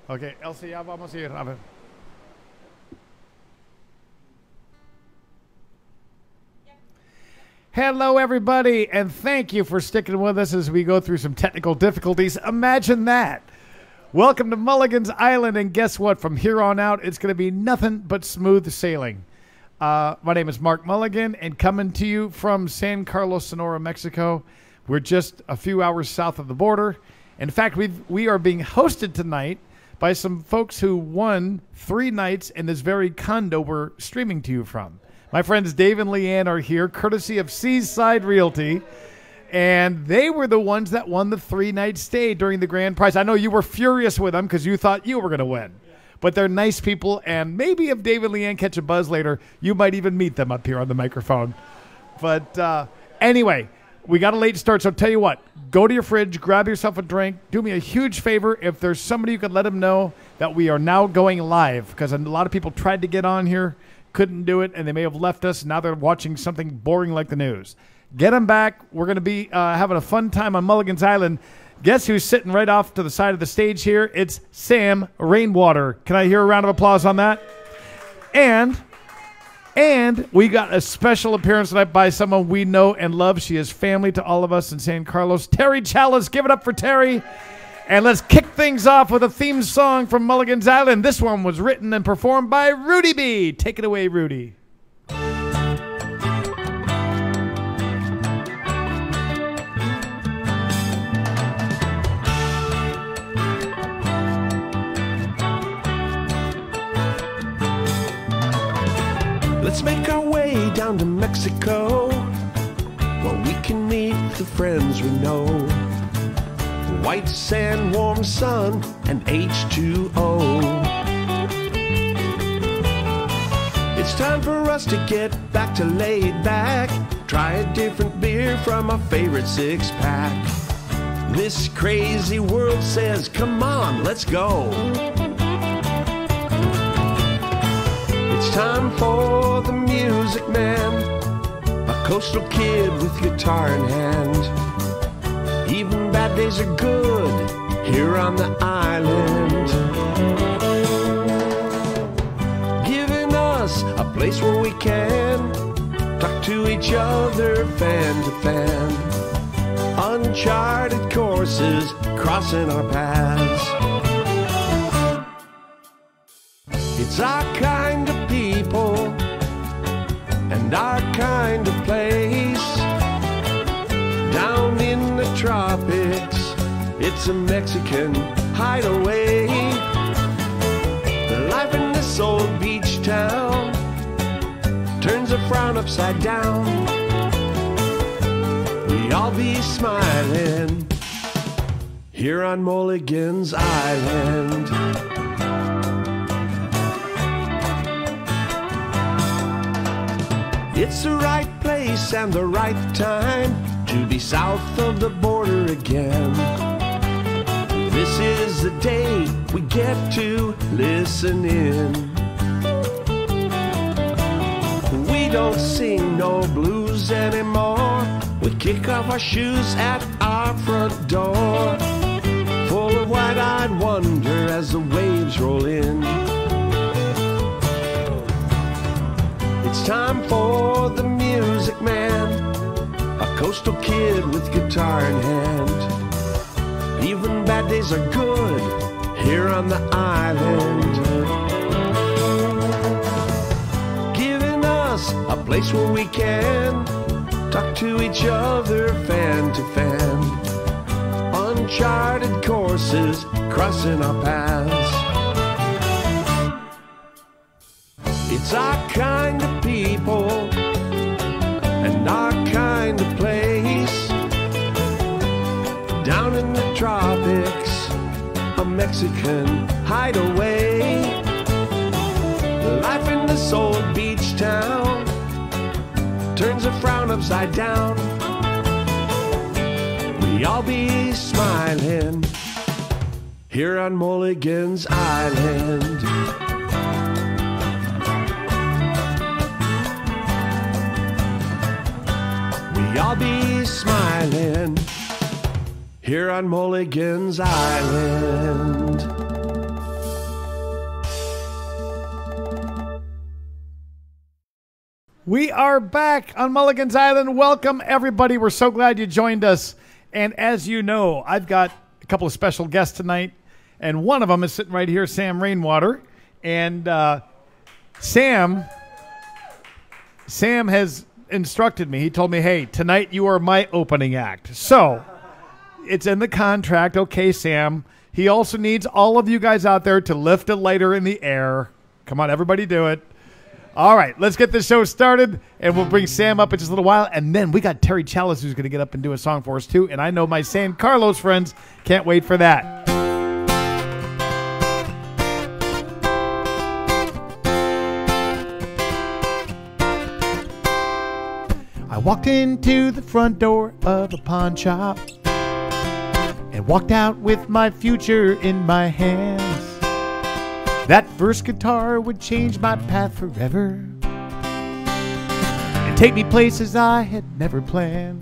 Ok, Elsie, ya vamos a ir. A ver. Hello, everybody, and thank you for sticking with us as we go through some technical difficulties. Imagine that. Welcome to Mulligan's Island, and guess what? From here on out, it's going to be nothing but smooth sailing. My name is Mark Mulligan, and coming to you from San Carlos, Sonora, Mexico. We're just a few hours south of the border. In fact, we are being hosted tonight by some folks who won 3 nights in this very condo we're streaming to you from. My friends Dave and Leanne are here, courtesy of Seaside Realty, and they were the ones that won the 3-night stay during the grand prize. I know you were furious with them because you thought you were going to win, but they're nice people, and maybe if Dave and Leanne catch a buzz later, you might even meet them up here on the microphone. But anyway, we got a late start, so tell you what, go to your fridge, grab yourself a drink, do me a huge favor. If there's somebody you could let them know that we are now going live, because a lot of people tried to get on here, couldn't do it, and they may have left us. Now they're watching something boring like the news. Get them back. We're going to be having a fun time on Mulligan's Island. Guess who's sitting right off to the side of the stage here? It's Sam Rainwater. Can I hear a round of applause on that? And we got a special appearance tonight by someone we know and love. She is family to all of us in San Carlos. Terry Challis. Give it up for Terry. And let's kick things off with a theme song from Mulligan's Island. This one was written and performed by Rudy B. Take it away, Rudy. Let's make our way down to Mexico, where we can meet the friends we know. White sand, warm sun, and H2O. It's time for us to get back to laid back. Try a different beer from our favorite 6-pack. This crazy world says, come on, let's go. It's time for the music man, a coastal kid with guitar in hand. Even bad days are good here on the island, giving us a place where we can talk to each other fan to fan. Uncharted courses crossing our paths. It's our kind of people and our kind of place. Down in the tropics, it's a Mexican hideaway. Life in this old beach town turns a frown upside down. We all be smiling here on Mulligan's Island. It's the right place and the right time to be south of the border again. This is the day we get to listen in. We don't sing no blues anymore. We kick off our shoes at our front door, full of wide-eyed wonder as the waves roll in. It's time for the music man, a coastal kid with guitar in hand. Even bad days are good here on the island, giving us a place where we can talk to each other fan to fan. Uncharted courses crossing our paths. It's our kind of people and our kind of place. Down in the tropics, a Mexican hideaway. Life in this old beach town turns a frown upside down. We all be smiling here on Mulligan's Island. I'll be smiling here on Mulligan's Island. We are back on Mulligan's Island. Welcome, everybody. We're so glad you joined us. And as you know, I've got a couple of special guests tonight, and one of them is sitting right here, Sam Rainwater. And Sam has instructed me. He told me, hey, tonight you are my opening act. So it's in the contract. Okay, Sam. He also needs all of you guys out there to lift a lighter in the air. Come on, everybody do it. All right, let's get this show started, and we'll bring Sam up in just a little while. And then we got Terry Challis, who's going to get up and do a song for us, too. And I know my San Carlos friends can't wait for that. I walked into the front door of a pawn shop and walked out with my future in my hands. That first guitar would change my path forever and take me places I had never planned.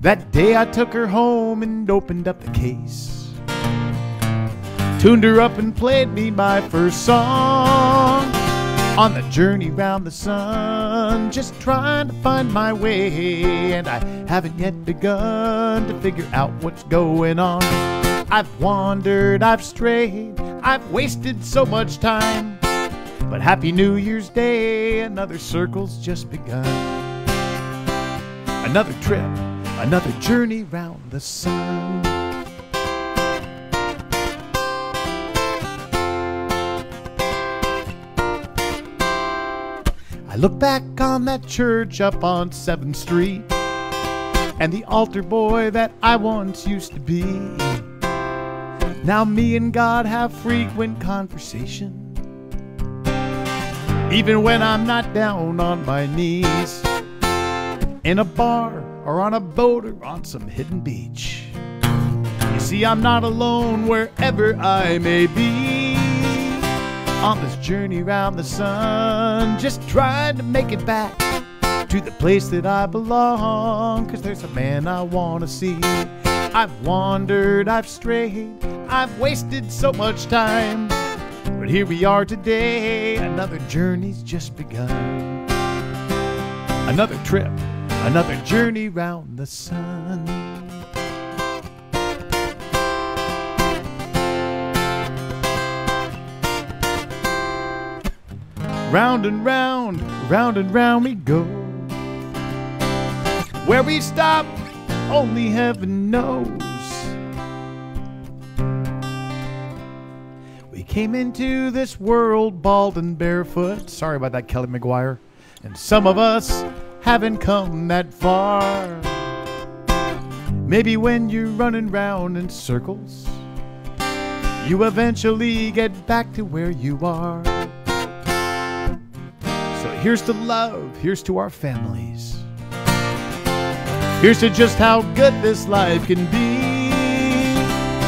That day I took her home and opened up the case, tuned her up and played me my first song. On the journey round the sun, just trying to find my way, and I haven't yet begun to figure out what's going on. I've wandered, I've strayed, I've wasted so much time, but happy New Year's Day, another circle's just begun. Another trip, another journey round the sun. I look back on that church up on 7th Street and the altar boy that I once used to be. Now me and God have frequent conversation, even when I'm not down on my knees, in a bar or on a boat or on some hidden beach. You see, I'm not alone wherever I may be on this journey round the sun, just trying to make it back to the place that I belong, 'cause there's a man I want to see. I've wandered, I've strayed, I've wasted so much time, but here we are today, another journey's just begun. Another trip, another journey round the sun. Round and round we go. Where we stop, only heaven knows. We came into this world bald and barefoot. Sorry about that, Kelly McGuire. And some of us haven't come that far. Maybe when you're running round in circles, you eventually get back to where you are. So here's to love, here's to our families. Here's to just how good this life can be.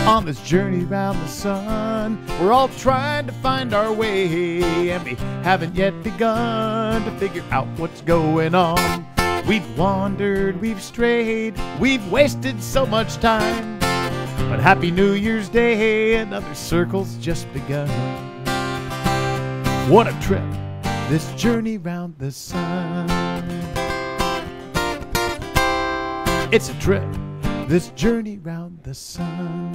On this journey round the sun, we're all trying to find our way, and we haven't yet begun to figure out what's going on. We've wandered, we've strayed, we've wasted so much time, but happy New Year's Day, another circle's just begun. What a trip, this journey round the sun. It's a trip, this journey round the sun.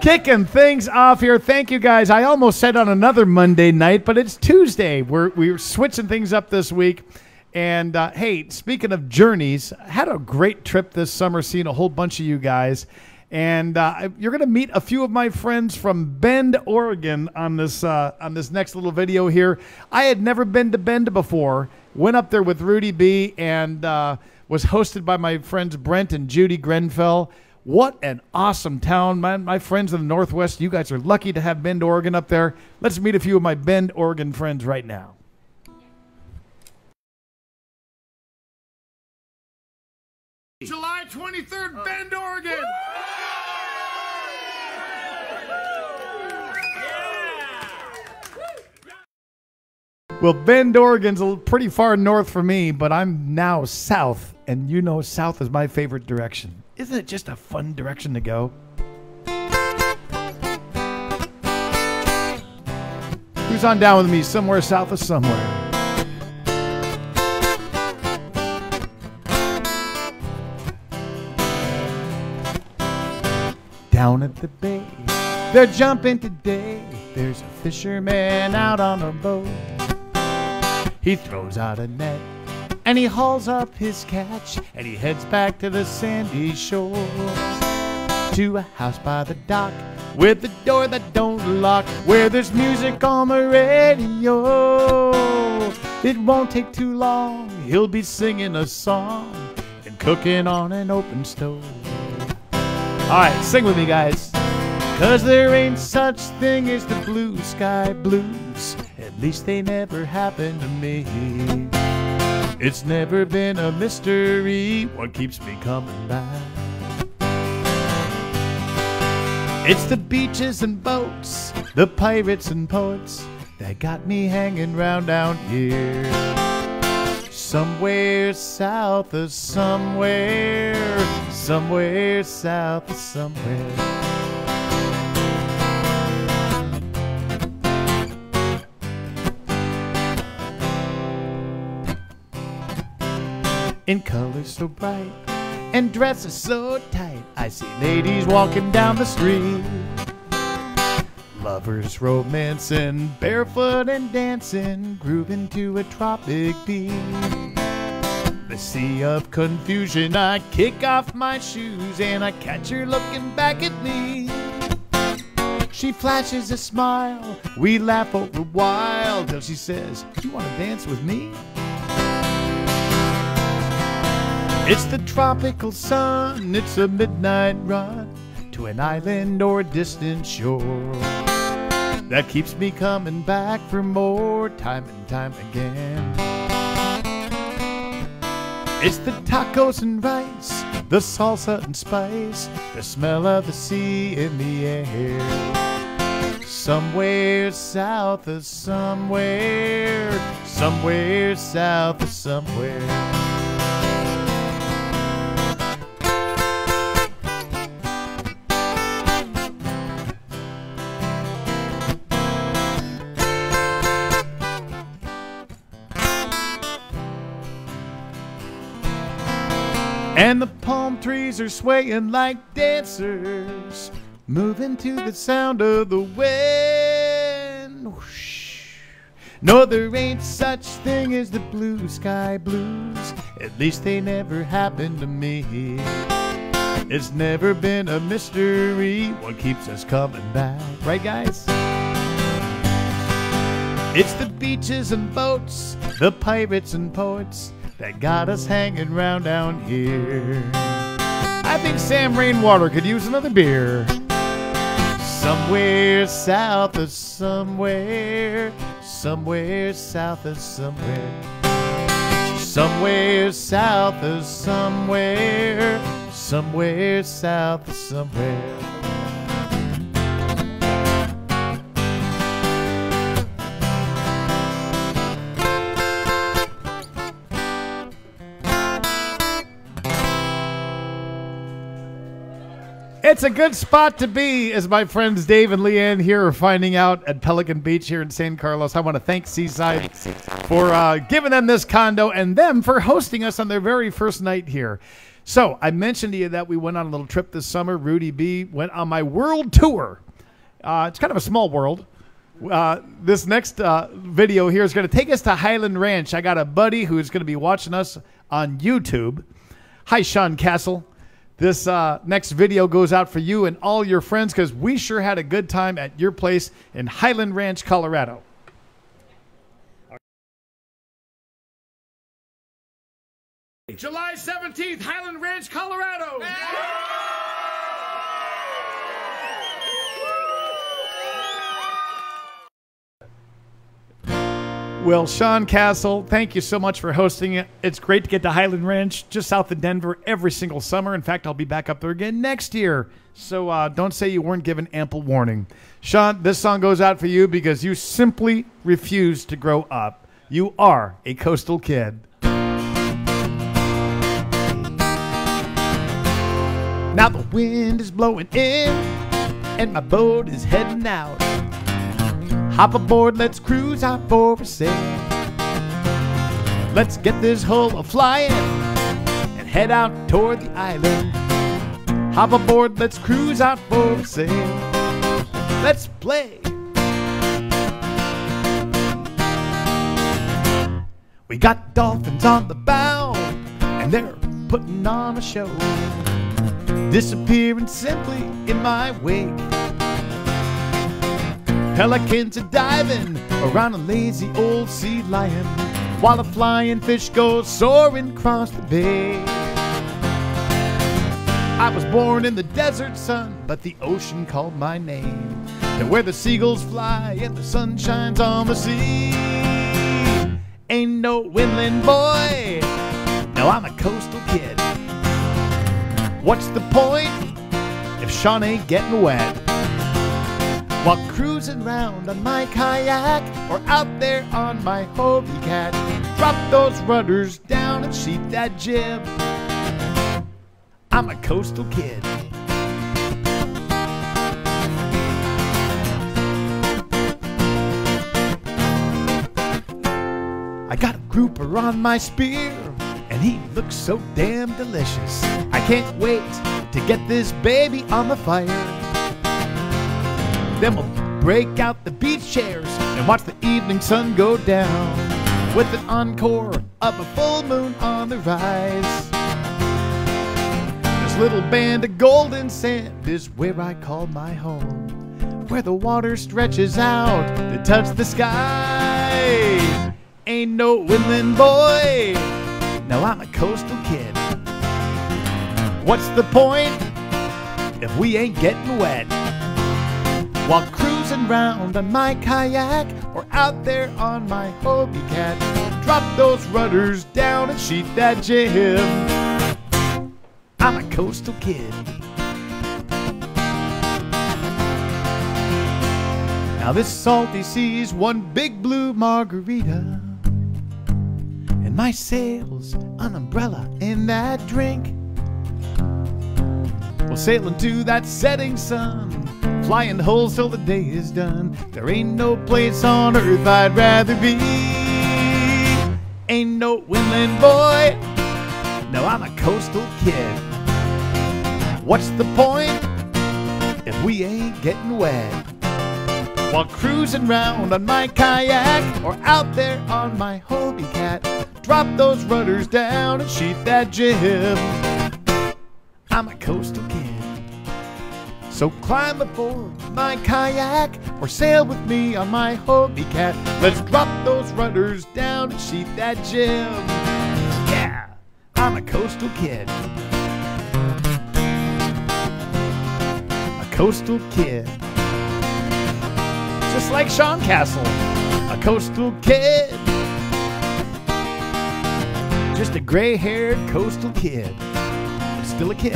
Kicking things off here. Thank you, guys. I almost said on another Monday night, but it's Tuesday. We're switching things up this week. And, hey, speaking of journeys, I had a great trip this summer seeing a whole bunch of you guys. And you're going to meet a few of my friends from Bend, Oregon on this next little video here. I had never been to Bend before. Went up there with Rudy B. and was hosted by my friends Brent and Judy Grenfell. What an awesome town, man. My friends in the Northwest, you guys are lucky to have Bend, Oregon up there. Let's meet a few of my Bend, Oregon friends right now. July 23rd, Bend, Oregon. Well, Bend, Oregon's pretty far north for me, but I'm now south, and you know south is my favorite direction. Isn't it just a fun direction to go? Who's on down with me? Somewhere south of somewhere. Down at the bay, they're jumping today. There's a fisherman out on a boat. He throws out a net and he hauls up his catch, and he heads back to the sandy shore, to a house by the dock with the door that don't lock, where there's music on the radio. It won't take too long, he'll be singing a song and cooking on an open stove. Alright, sing with me, guys. 'Cause there ain't such thing as the blue sky blues. At least they never happened to me. It's never been a mystery what keeps me coming back. It's the beaches and boats, the pirates and poets that got me hanging round down here. Somewhere south of somewhere, somewhere south of somewhere. In colors so bright and dresses so tight, I see ladies walking down the street. Lovers romancing, barefoot and dancing, grooving to a tropic beat. The sea of confusion, I kick off my shoes and I catch her looking back at me. She flashes a smile, we laugh over a while, till she says, "You want to dance with me?" It's the tropical sun, it's a midnight run to an island or a distant shore that keeps me coming back for more time and time again. It's the tacos and rice, the salsa and spice, the smell of the sea in the air. Somewhere south of somewhere, somewhere south of somewhere. And the palm trees are swaying like dancers, moving to the sound of the wind. Whoosh. No, there ain't such thing as the blue sky blues. At least they never happened to me. It's never been a mystery what keeps us coming back. Right, guys? It's the beaches and boats, the pirates and poets that got us hanging round down here. I think Sam Rainwater could use another beer. Somewhere south of somewhere, somewhere south of somewhere, somewhere south of somewhere, somewhere south of somewhere. It's a good spot to be, as my friends Dave and Leanne here are finding out at Pelican Beach here in San Carlos. I want to thank Seaside for giving them this condo and them for hosting us on their very first night here. So I mentioned to you that we went on a little trip this summer. Rudy B went on my world tour. It's kind of a small world. This next video here is going to take us to Highland Ranch. I got a buddy who's going to be watching us on YouTube. Hi, Sean Castle. This next video goes out for you and all your friends because we sure had a good time at your place in Highland Ranch, Colorado. July 17th, Highland Ranch, Colorado. Well, Sean Castle, thank you so much for hosting it. It's great to get to Highland Ranch, just south of Denver, every single summer. In fact, I'll be back up there again next year. So don't say you weren't given ample warning. Sean, this song goes out for you because you simply refuse to grow up. You are a coastal kid. Now the wind is blowing in, and my boat is heading out. Hop aboard, let's cruise out for a sail. Let's get this hull a-flying and head out toward the island. Hop aboard, let's cruise out for a sail. Let's play. We got dolphins on the bow, and they're putting on a show, disappearing simply in my wake. Pelicans are diving around a lazy old sea lion, while a flying fish goes soaring across the bay. I was born in the desert sun, but the ocean called my name, to where the seagulls fly and the sun shines on the sea. Ain't no inland boy, no, I'm a coastal kid. What's the point if Sean ain't getting wet? While cruising round on my kayak or out there on my Hobie Cat, drop those rudders down and sheet that jib. I'm a coastal kid. I got a grouper on my spear, and he looks so damn delicious. I can't wait to get this baby on the fire. Then we'll break out the beach chairs and watch the evening sun go down, with an encore of a full moon on the rise. This little band of golden sand is where I call my home, where the water stretches out to touch the sky. Ain't no inland boy, no, I'm a coastal kid. What's the point if we ain't getting wet? While cruising round on my kayak or out there on my Hobie Cat, drop those rudders down and sheet that jib. I'm a coastal kid. Now this salty sea's one big blue margarita, and my sail's an umbrella in that drink. We'll sail into that setting sun, flying hulls till the day is done. There ain't no place on earth I'd rather be. Ain't no inland boy, no, I'm a coastal kid. What's the point if we ain't getting wet? While cruising round on my kayak or out there on my Hobie Cat, drop those rudders down and sheet that jib. I'm a coastal kid. So climb aboard my kayak or sail with me on my Hobie Cat. Let's drop those rudders down and sheet that jib. Yeah, I'm a coastal kid. A coastal kid. Just like Sean Castle, a coastal kid. Just a gray-haired coastal kid. Still a kid.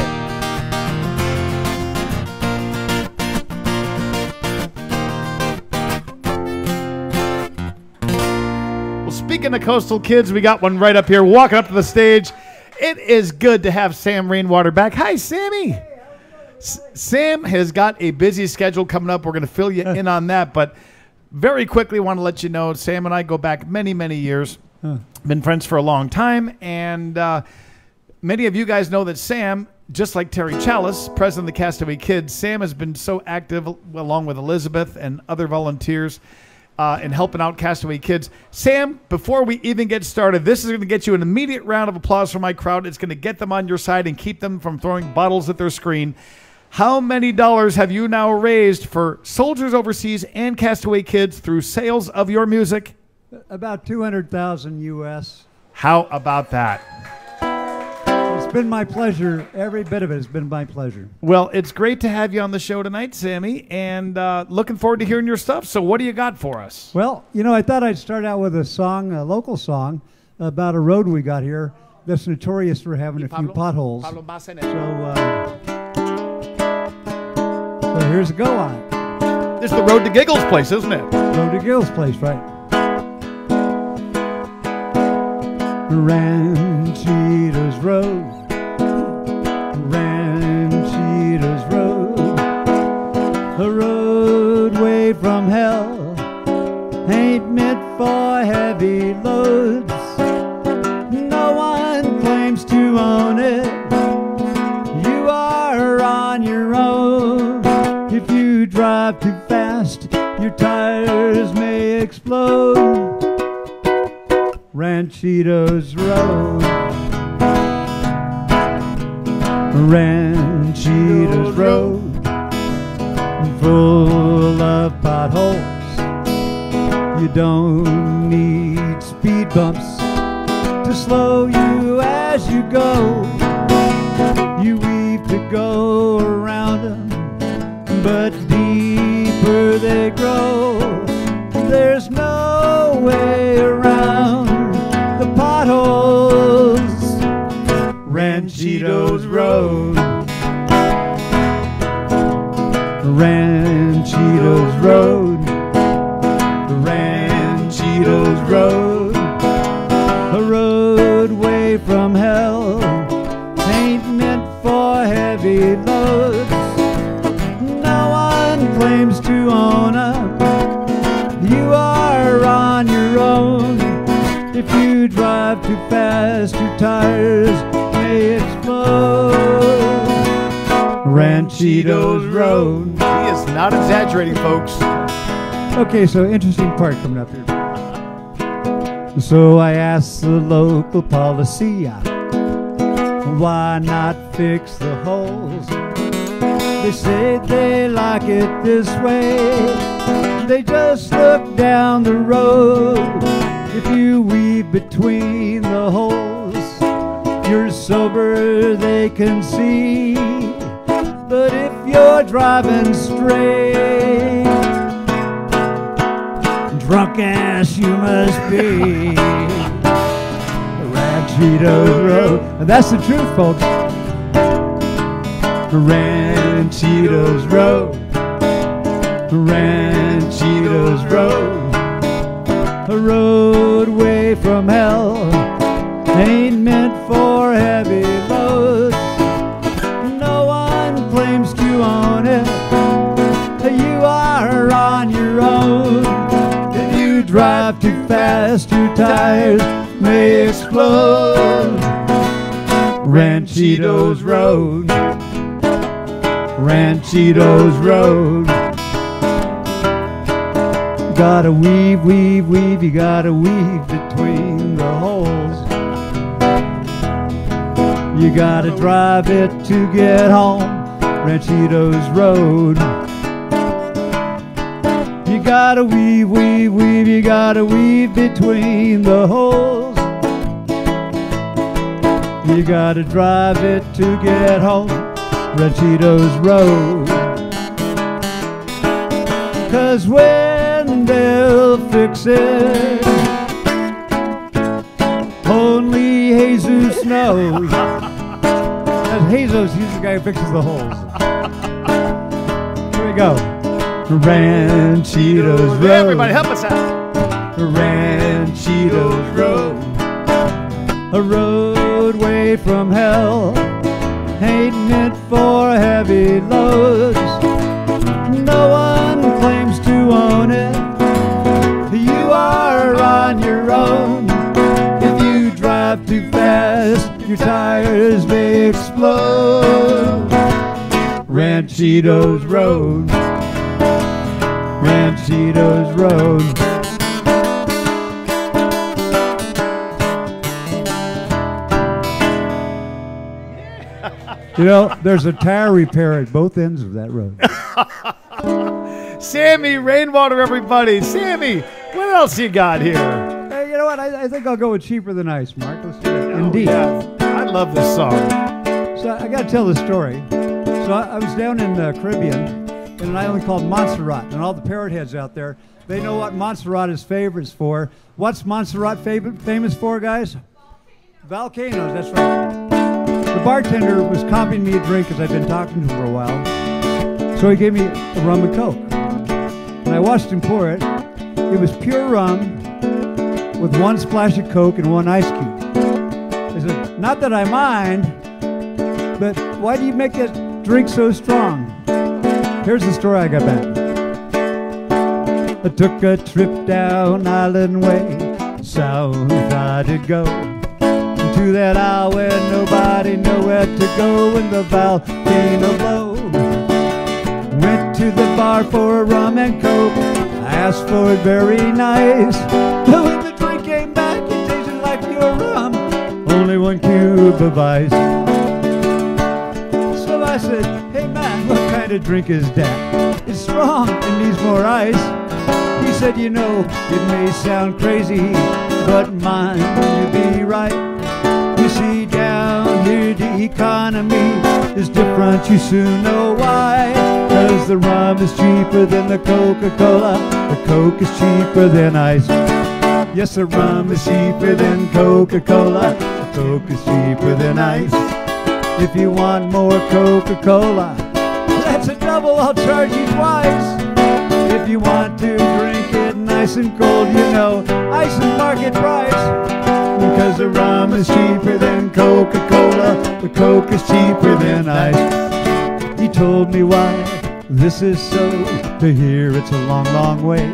Well, speaking of coastal kids, we got one right up here walking up to the stage. It is good to have Sam Rainwater back. Hi, Sammy. Sam has got a busy schedule coming up. We're going to fill you in on that. But very quickly, want to let you know, Sam and I go back many, many years. Been friends for a long time. And many of you guys know that Sam, just like Terry Challis, president of the Castaway Kids, Sam has been so active along with Elizabeth and other volunteers in helping out Castaway Kids. Sam, before we even get started, this is going to get you an immediate round of applause from my crowd. It's going to get them on your side and keep them from throwing bottles at their screen. How many dollars have you now raised for soldiers overseas and Castaway Kids through sales of your music? About 200,000 U.S. How about that? It's been my pleasure. Every bit of it has been my pleasure. Well, it's great to have you on the show tonight, Sammy, and looking forward to hearing your stuff. So what do you got for us? Well, you know, I thought I'd start out with a song, a local song, about a road we got here that's notorious for having a few potholes. So here's a go on it. This is the Road to Giggles place, isn't it? Road to Giggles place, right. Ranchitos Road, Ranchitos meant for heavy loads. No one claims to own it. You are on your own. If you drive too fast, your tires may explode. Ranchitos Road. Ranchitos Road, full of potholes. You don't need speed bumps to slow you as you go. You weave to go around them, but deeper they grow. There's no way around the potholes. Ranchitos Road. Ranchitos Road. Ranchitos Road. A roadway from hell ain't meant for heavy loads. No one claims to own them. You are on your own. If you drive too fast, your tires may explode. Ranchitos Road. He is not exaggerating, folks. Okay, so interesting part coming up here. So I asked the local policia, why not fix the holes? They say they like it this way. They just look down the road. If you weave between the holes, you're sober, they can see. But if you're driving straight, drunk ass you must be. Ranchitos Road. And that's the truth, folks. Ranchitos Road. Ranchitos Road. A roadway from hell ain't meant for heavy loads. No one claims to own it. You are on your own. If you drive too fast, your tires may explode. Ranchitos Road. Ranchitos Road. Gotta weave, weave, weave, you gotta weave between the holes. You gotta drive it to get home, Ranchitos Road. You gotta weave, weave, weave, you gotta weave between the holes. You gotta drive it to get home, Ranchitos Road. 'Cause when they'll fix it, only Jesus knows. That's Jesus, he's the guy who fixes the holes. Here we go. Ranchitos Road. Everybody help us out. Ranchitos Road. A roadway from hell ain't meant for heavy loads. No one claims to own it. You are on your own. If you drive too fast, your tires may explode. Ranchitos Road. Ranchitos Road. You know, there's a tire repair at both ends of that road. Sammy Rainwater, everybody. Sammy, what else you got here? Hey, you know what? I think I'll go with Cheaper Than Ice, Mark. Let's do it. Indeed. Yeah. I love this song. So I got to tell the story. So I was down in the Caribbean in an island called Montserrat, and all the parrot heads out there, they know what Montserrat is famous for. What's Montserrat famous for, guys? Volcanoes, that's right. The bartender was copying me a drink because I'd been talking to him for a while. So he gave me a rum and coke. And I watched him pour it. It was pure rum with one splash of coke and one ice cube. I said, not that I mind, but why do you make that drink so strong? Here's the story I got back. I took a trip down Island Way. South I did go, to that isle where nobody know where to go when the volcano blow. Went to the bar for a rum and coke. I asked for it very nice, but when the drink came back, it tasted like pure rum, only 1 cube of ice. So I said, hey man, what kind of drink is that? It's strong and needs more ice. He said, you know, it may sound crazy, but mine, you be right. You see, down here the economy is different, you soon know why. 'Cause the rum is cheaper than the Coca-Cola, the Coke is cheaper than ice. Yes, the rum is cheaper than Coca-Cola, the Coke is cheaper than ice. If you want more Coca-Cola, that's a double, I'll charge you twice. If you want to drink it nice and cold, you know, ice is market price. Because the rum is cheaper than Coca-Cola, the Coke is cheaper than ice. He told me why this is so, to hear it's a long, long way.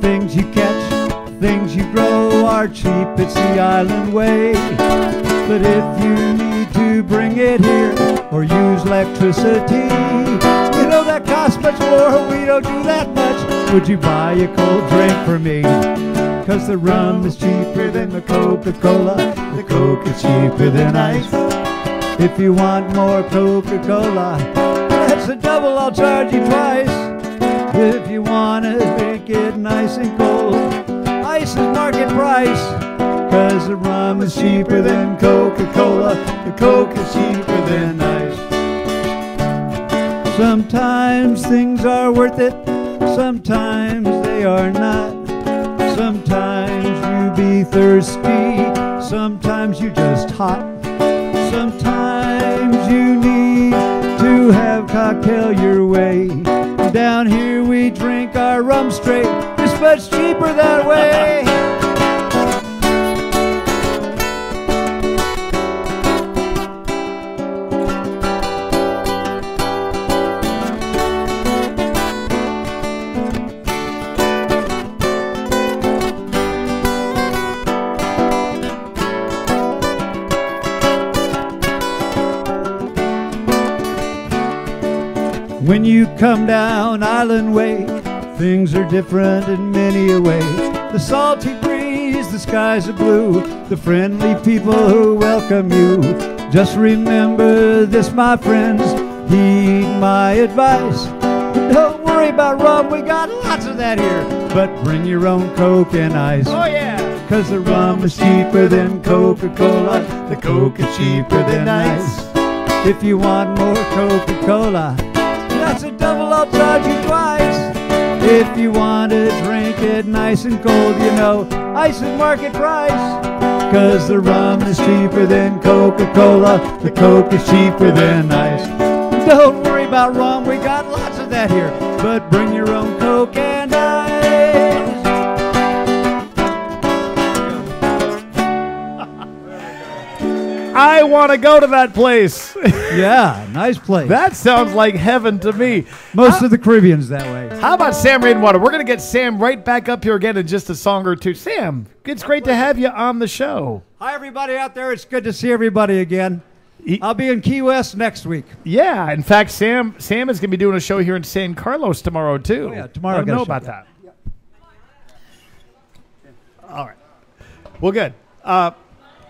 Things you catch, things you grow are cheap, it's the island way. But if you need to bring it here or use electricity, you know that costs much more, we don't do that much. Would you buy a cold drink for me? 'Cause the rum is cheaper than the Coca-Cola, the Coke is cheaper than ice. If you want more Coca-Cola, that's a double, I'll charge you twice. If you want to drink it nice and cold, ice is market price. 'Cause the rum is cheaper than Coca-Cola, the Coke is cheaper than ice. Sometimes things are worth it, sometimes they are not. Sometimes you be thirsty, sometimes you just hot. Sometimes you need to have cocktail your way. Down here we drink our rum straight, it's much cheaper that way. When you come down Island Way, things are different in many a way. The salty breeze, the skies are blue, the friendly people who welcome you. Just remember this, my friends, heed my advice. Don't worry about rum, we got lots of that here, but bring your own Coke and ice. Oh yeah! 'Cause the rum is cheaper than Coca-Cola, the Coke is cheaper than ice. If you want more Coca-Cola, that's a double, I'll charge you twice. If you want to drink it nice and cold, you know, ice is market price. 'Cause the rum is cheaper than Coca-Cola, the Coke is cheaper than ice. Don't worry about rum, we got lots of that here, but bring your own Coke and ice. I want to go to that place. Yeah, nice place. That sounds like heaven to me. Most of the Caribbean's that way. How about Sam Rainwater? We're going to get Sam right back up here again in just a song or two. Sam, it's great to have you on the show. Hi, everybody out there. It's good to see everybody again. I'll be in Key West next week. Yeah, in fact, Sam is going to be doing a show here in San Carlos tomorrow, too. Oh, yeah, tomorrow. I don't know about that. Yeah. All right. Well, good.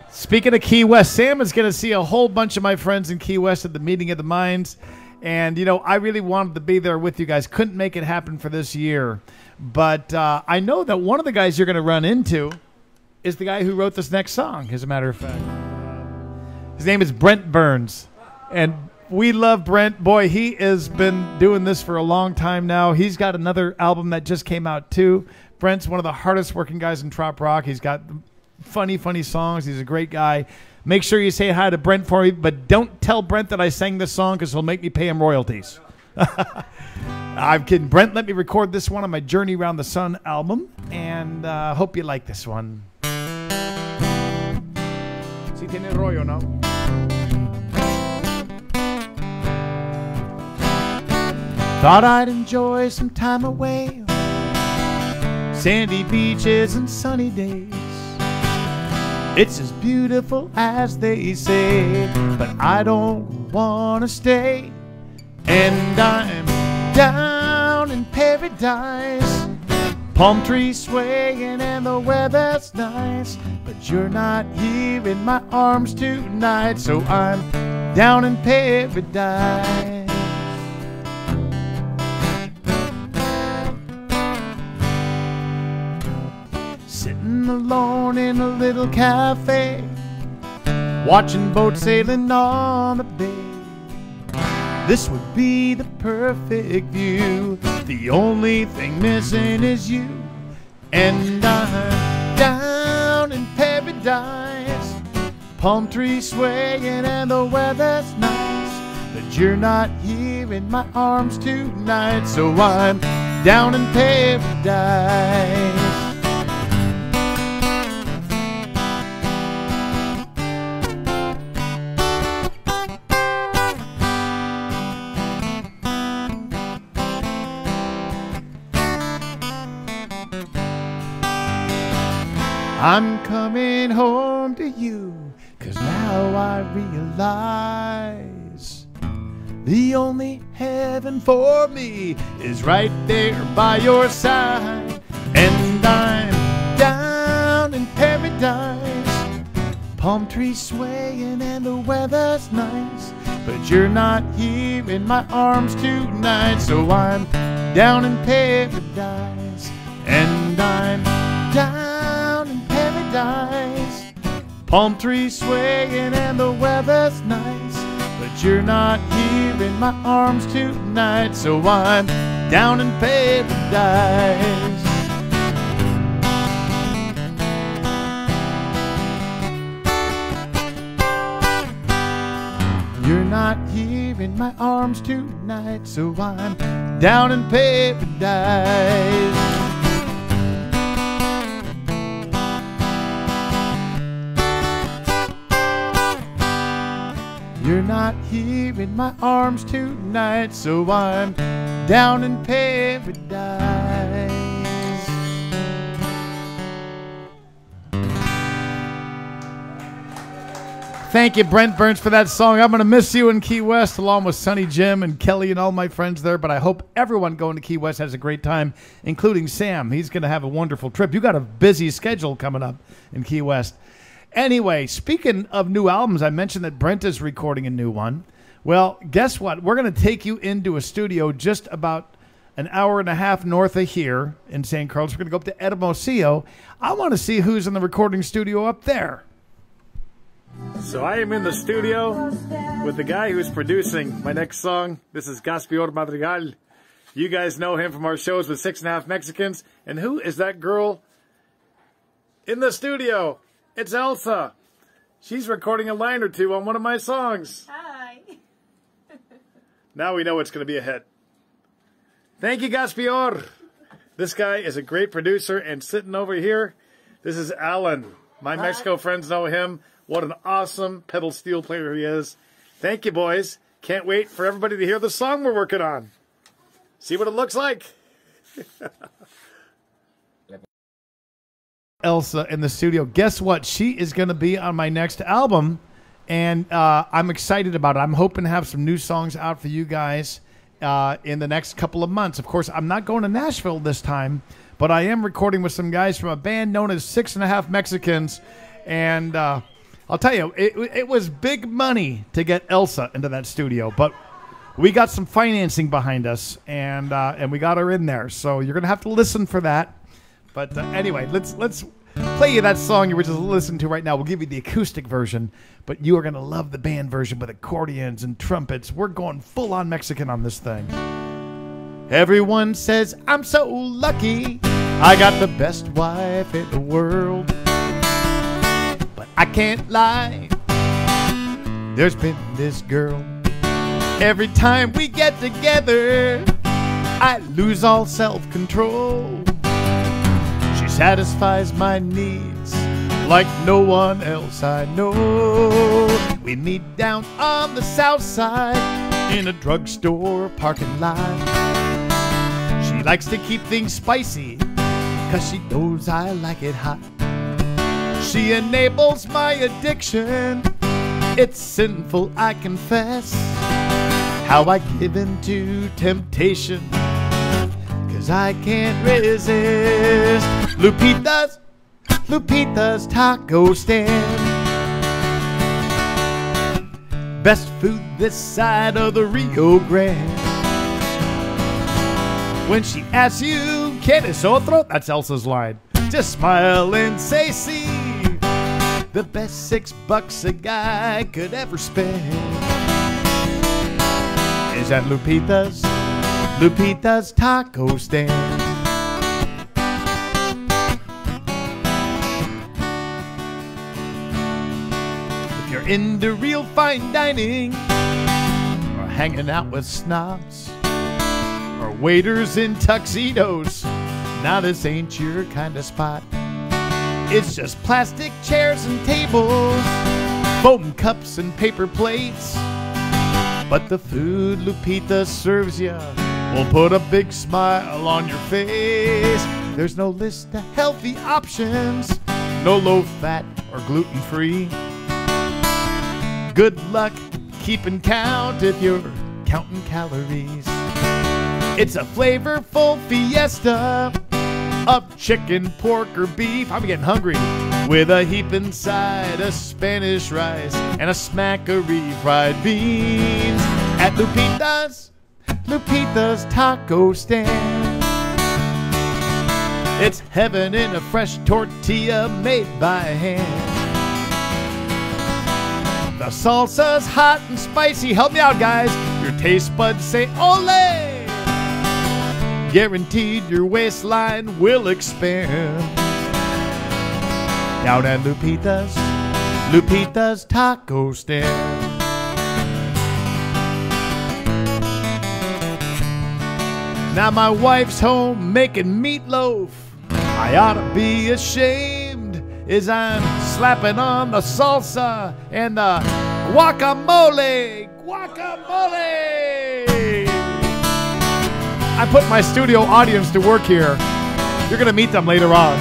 Speaking of Key West, Sam is going to see a whole bunch of my friends in Key West at the Meeting of the Minds. And, you know, I really wanted to be there with you guys. Couldn't make it happen for this year. But I know that one of the guys you're going to run into is the guy who wrote this next song, as a matter of fact. His name is Brent Burns. And we love Brent. Boy, he has been doing this for a long time now. He's got another album that just came out, too. Brent's one of the hardest working guys in trop rock. He's got funny songs. He's a great guy. Make sure you say hi to Brent for me, but don't tell Brent that I sang this song because he'll make me pay him royalties. I'm kidding. Brent let me record this one on my Journey Around the Sun album, and hope you like this one. Si tiene rollo, no? Thought I'd enjoy some time away sandy beaches and sunny days. It's as beautiful as they say, but I don't want to stay. And I'm down in paradise, palm trees swaying and the weather's nice, but you're not here in my arms tonight, so I'm down in paradise. Sitting alone in a little cafe, watching boats sailing on the bay. This would be the perfect view. The only thing missing is you. And I'm down in paradise, palm trees swaying and the weather's nice, but you're not here in my arms tonight, so I'm down in paradise. I'm coming home to you, 'cause now I realize the only heaven for me is right there by your side. And I'm down in paradise, palm trees swaying and the weather's nice, but you're not here in my arms tonight, so I'm down in paradise. And I'm down in paradise, palm trees swaying and the weather's nice, but you're not here in my arms tonight, so I'm down in paradise. You're not here in my arms tonight, so I'm down in paradise. You're not here in my arms tonight, so I'm down in paradise. Thank you, Brent Burns, for that song. I'm going to miss you in Key West, along with Sonny Jim and Kelly and all my friends there, but I hope everyone going to Key West has a great time, including Sam. He's going to have a wonderful trip. You got a busy schedule coming up in Key West. Anyway, speaking of new albums, I mentioned that Brent is recording a new one. Well, guess what? We're going to take you into a studio just about an hour and a half north of here in St. Carlos. We're going to go up to Edimosio. I want to see who's in the recording studio up there. So I am in the studio with the guy who's producing my next song. This is Gaspior Madrigal. You guys know him from our shows with 6.5 Mexicans. And who is that girl in the studio? It's Elsa. She's recording a line or two on one of my songs. Hi. Now we know it's going to be a hit. Thank you, Gaspior. This guy is a great producer, and sitting over here, this is Alan. My Mexico friends know him. What an awesome pedal steel player he is. Thank you, boys. Can't wait for everybody to hear the song we're working on. See what it looks like. Elsa in the studio. Guess what? She is going to be on my next album, and I'm excited about it. I'm hoping to have some new songs out for you guys in the next couple of months. Of course, I'm not going to Nashville this time, but I am recording with some guys from a band known as 6.5 Mexicans, and I'll tell you, it was big money to get Elsa into that studio, but we got some financing behind us, and we got her in there, so you're going to have to listen for that. But anyway, let's play you that song you were just listening to right now. We'll give you the acoustic version, but you are going to love the band version with accordions and trumpets. We're going full-on Mexican on this thing. Everyone says I'm so lucky. I got the best wife in the world. But I can't lie. There's been this girl. Every time we get together, I lose all self-control. Satisfies my needs like no one else I know. We meet down on the south side in a drugstore parking lot. She likes to keep things spicy 'cause she knows I like it hot. She enables my addiction. It's sinful, I confess, how I give in to temptation, 'cause I can't resist. Lupita's taco stand. Best food this side of the Rio Grande. When she asks you, ¿quieres otro? That's Elsa's line. Just smile and say, sí. The best $6 a guy could ever spend is at Lupita's taco stand. If you're into real fine dining, or hanging out with snobs, or waiters in tuxedos, now this ain't your kind of spot. It's just plastic chairs and tables, foam cups and paper plates. But the food Lupita serves ya will put a big smile on your face. There's no list of healthy options, no low fat or gluten free. Good luck keeping count if you're counting calories. It's a flavorful fiesta of chicken, pork, or beef. I'm getting hungry. With a heap inside of Spanish rice and a smackery fried beans at Lupita's taco stand. It's heaven in a fresh tortilla made by hand. The salsa's hot and spicy. Help me out, guys. Your taste buds say ole. Guaranteed your waistline will expand. Down at Lupita's taco stand. Now my wife's home making meatloaf. I ought to be ashamed as I'm slapping on the salsa and the guacamole. I put my studio audience to work here. You're gonna meet them later on.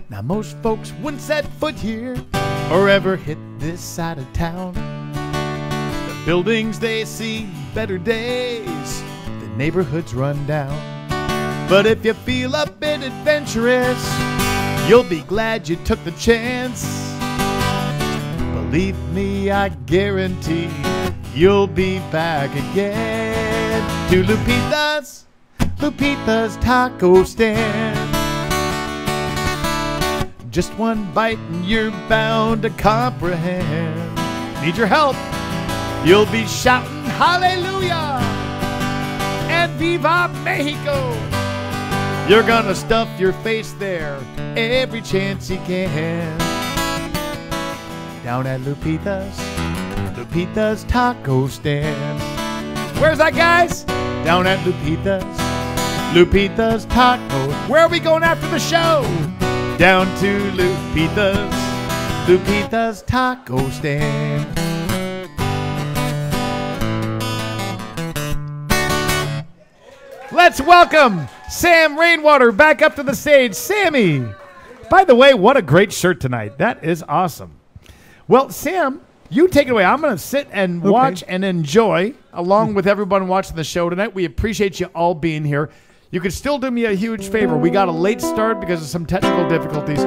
Now most folks wouldn't set foot here or ever hit this side of town. The buildings, they see better days, the neighborhoods run down. But if you feel a bit adventurous, you'll be glad you took the chance. Believe me, I guarantee you'll be back again to Lupita's taco stand. Just one bite and you're bound to comprehend. Need your help? You'll be shouting hallelujah and viva Mexico. You're gonna stuff your face there every chance you can. Down at Lupita's taco stand. Where's that, guys? Down at Lupita's taco. Where are we going after the show? Down to Lupita's taco stand. Let's welcome Sam Rainwater back up to the stage. Sammy, by the way, what a great shirt tonight. That is awesome. Well, Sam, you take it away. I'm going to sit and watch and enjoy along with everyone watching the show tonight. We appreciate you all being here. You could still do me a huge favor. We got a late start because of some technical difficulties.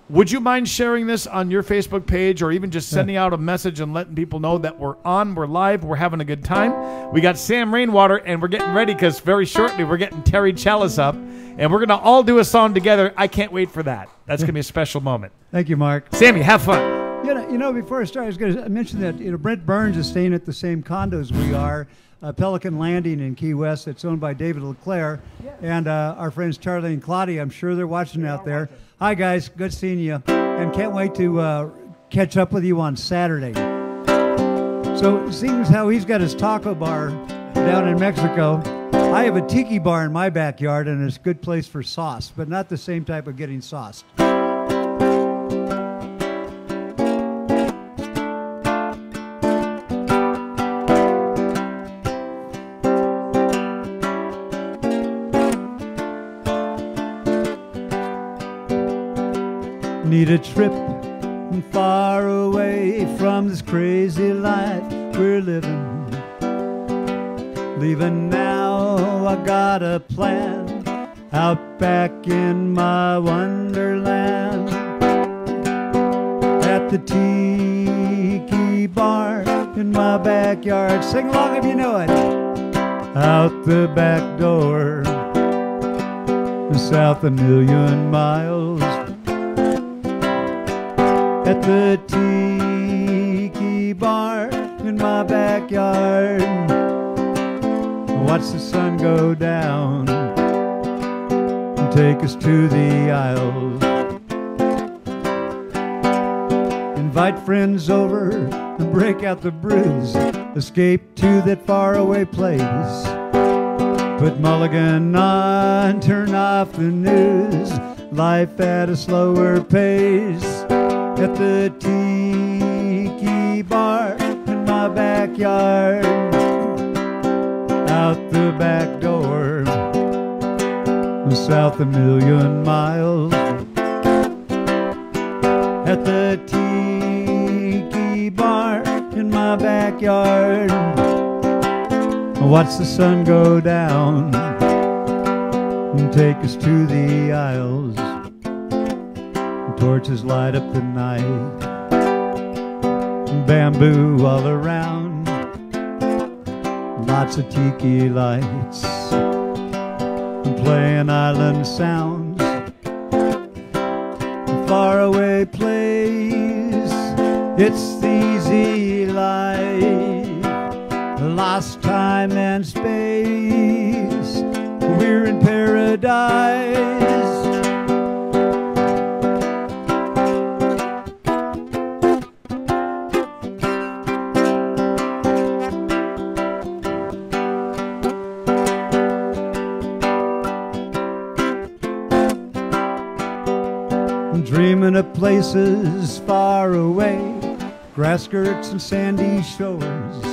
Would you mind sharing this on your Facebook page or even just sending out a message and letting people know that we're on, we're live, we're having a good time? We got Sam Rainwater, and we're getting ready because very shortly we're getting Terry Challis up, and we're going to all do a song together. I can't wait for that. That's going to be a special moment. Thank you, Mark. Sammy, have fun. You know, before I start, I was going to mention that Brent Burns is staying at the same condo as we are, Pelican Landing in Key West. It's owned by David LeClaire, and our friends Charlie and Claudia. I'm sure they're watching out there. Hi, guys. Good seeing you, and can't wait to catch up with you on Saturday. So, seeing as how he's got his taco bar down in Mexico, I have a tiki bar in my backyard, and it's a good place for sauce, but not the same type of getting sauced. Need a trip far away from this crazy life we're living. Leaving now, I got a plan, out back in my wonderland. At the tiki bar in my backyard, sing along if you know it. Out the back door, south a million miles. At the tiki bar in my backyard, watch the sun go down and take us to the Isles. Invite friends over and break out the brews, escape to that faraway place. Put Mulligan on, turn off the news, life at a slower pace. At the tiki bar in my backyard, out the back door, south a million miles. At the tiki bar in my backyard, watch the sun go down and take us to the Isles. Torches light up the night, bamboo all around, lots of tiki lights, playing island sounds. A faraway place, it's the easy life, lost time and space, we're in paradise. Dreaming of places far away, grass skirts and sandy shores.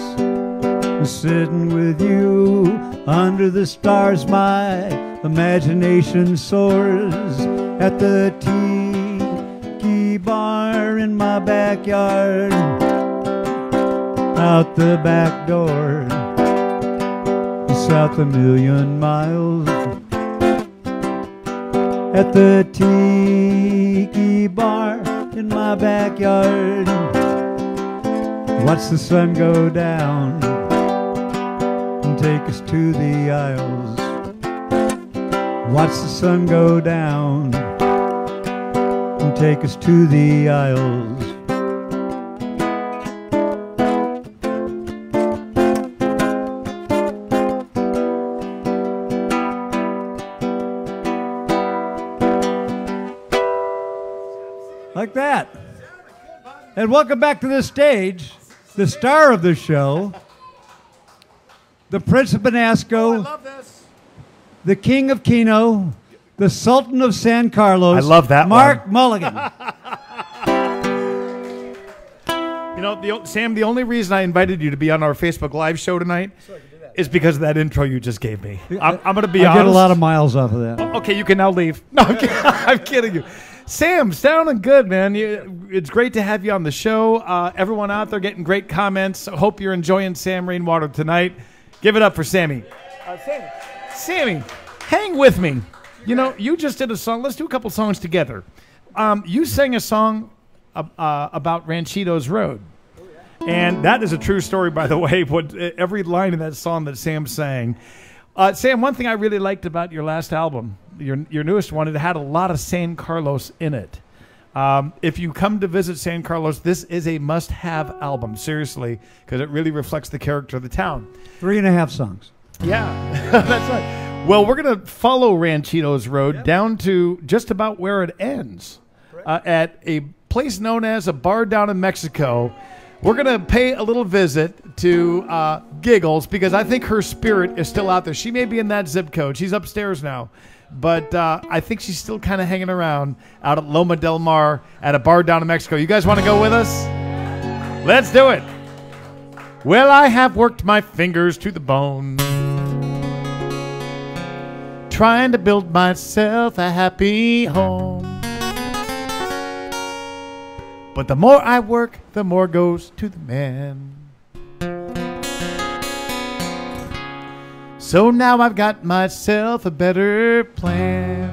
Sitting with you under the stars, my imagination soars. At the tiki bar in my backyard, out the back door, south a million miles. At the tiki bar in my backyard, watch the sun go down and take us to the Isles. Watch the sun go down and take us to the Isles. Like that. And welcome back to the stage, the star of the show, the Prince of Benasco, Oh, I love this. the King of Keno, the Sultan of San Carlos. I love that Mark Mulligan. You know, Sam, the only reason I invited you to be on our Facebook Live show tonight is because of that intro you just gave me. I'm going to be honest. I get a lot of miles off of that. Okay, you can now leave. No, I'm kidding you. Sam, sounding good, man. It's great to have you on the show. Everyone out there getting great comments. Hope you're enjoying Sam Rainwater tonight. Give it up for Sammy. Sammy, hang with me. You know, you just did a song. Let's do a couple songs together. You sang a song about Ranchitos Road. And that is a true story, by the way. Every line in that song that Sam sang. Sam, one thing I really liked about your last album, your newest one, it had a lot of San Carlos in it. If you come to visit San Carlos, this is a must-have album, seriously, because it really reflects the character of the town. 3.5 songs. Yeah, that's right. Well, we're going to follow Ranchitos Road down to just about where it ends, at a place known as a bar down in Mexico. We're going to pay a little visit to Giggles because I think her spirit is still out there. She may be in that zip code. She's upstairs now. But I think she's still kind of hanging around out at Loma del Mar at a bar down in Mexico. You guys want to go with us? Let's do it. Well, I have worked my fingers to the bone, trying to build myself a happy home. But the more I work, the more goes to the man. So now I've got myself a better plan.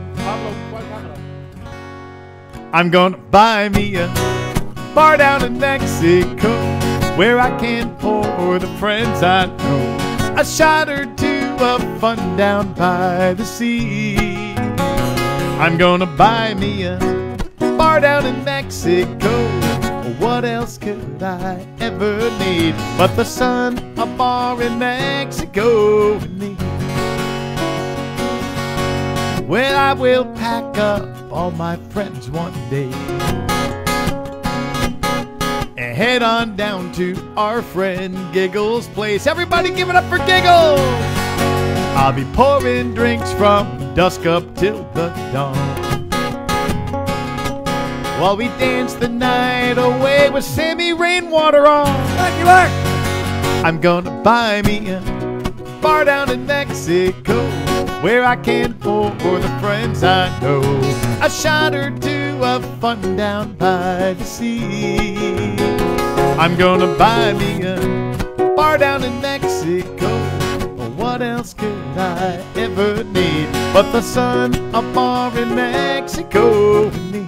I'm gonna buy me a bar down in Mexico, where I can pour the friends I know a shot or two of fun down by the sea. I'm gonna buy me a bar down in Mexico. What else could I ever need but the sun, a bar in Mexico with me? Well, I will pack up all my friends one day and head on down to our friend Giggles' place. Everybody give it up for Giggles! I'll be pouring drinks from dusk up till the dawn, while we dance the night away with Sammy Rainwater on. Thank you, Mark. I'm gonna buy me a bar down in Mexico, where I can pour for the friends I know a shot or two of fun down by the sea. I'm gonna buy me a bar down in Mexico. What else could I ever need but the sun, a bar in Mexico with me?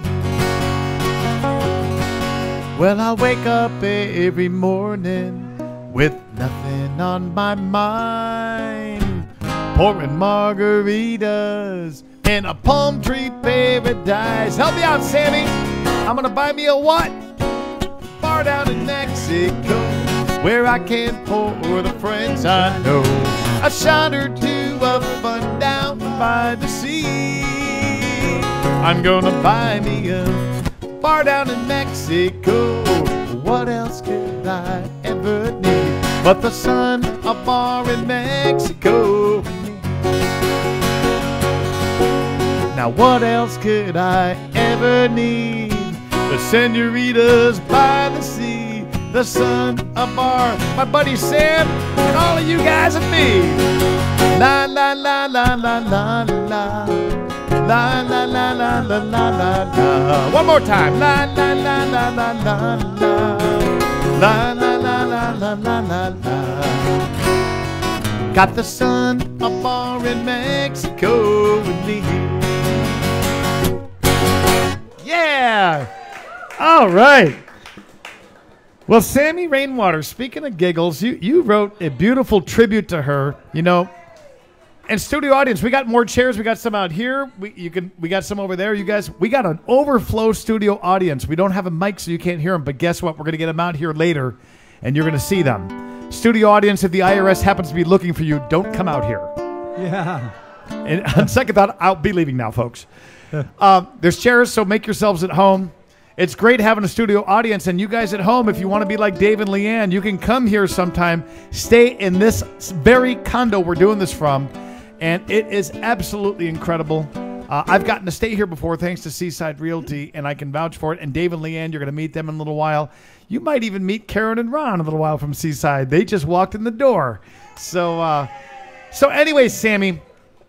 Well, I'll wake up every morning with nothing on my mind, pouring margaritas in a palm tree paradise. Help me out, Sammy. I'm gonna buy me a what? Bar down in Mexico, where I can pour the friends I know a shot or two of fun down by the sea. I'm gonna buy me a bar down in Mexico. What else could I ever need but the sun, a bar in Mexico with me? Now what else could I ever need? The senoritas by the sea, the sun, a bar, my buddy Sam, and all of you guys and me. La la la la la la la. La la la la la la la la. One more time. La la la la la la la. La la la la la la la la. Got the sun, a bar in Mexico with me. Yeah. All right. Well, Sammy Rainwater, speaking of Giggles, you wrote a beautiful tribute to her, you know. And studio audience, we got more chairs. We got some out here. We got some over there. You guys, we got an overflow studio audience. We don't have a mic, so you can't hear them. But guess what? We're going to get them out here later, and you're going to see them. Studio audience, if the IRS happens to be looking for you, don't come out here. Yeah. And on second thought, I'll be leaving now, folks. There's chairs, so make yourselves at home. It's great having a studio audience, and you guys at home, if you want to be like Dave and Leanne, you can come here sometime. Stay in this very condo we're doing this from. And it is absolutely incredible. I've gotten to stay here before thanks to Seaside Realty, and I can vouch for it. And Dave and Leanne, you're going to meet them in a little while. You might even meet Karen and Ron in a little while from Seaside. They just walked in the door. So anyway, Sammy,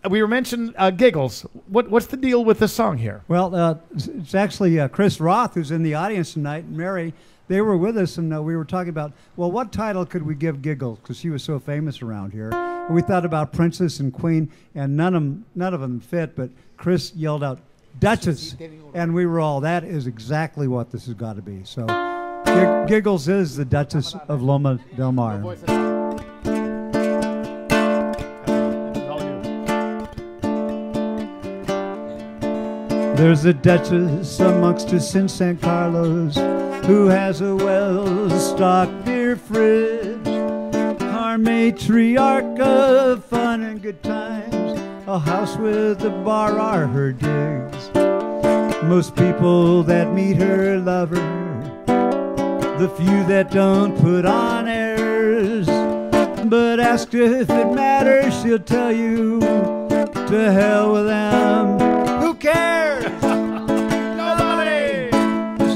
we were mentioning Giggles. What's the deal with this song here? Well, it's actually Chris Roth, who's in the audience tonight, and Mary. They were with us, and we were talking about, well, what title could we give Giggles? Because she was so famous around here. And we thought about Princess and Queen, and none of them fit, but Chris yelled out, Duchess. And we were all, that is exactly what this has got to be. So Giggles is the Duchess of Loma Del Mar. There's a Duchess amongst us in San Carlos who has a well-stocked beer fridge. Our matriarch of fun and good times, a house with a bar are her digs. Most people that meet her love her, the few that don't put on airs. But ask her if it matters, she'll tell you, to hell with them. Who cares? Nobody!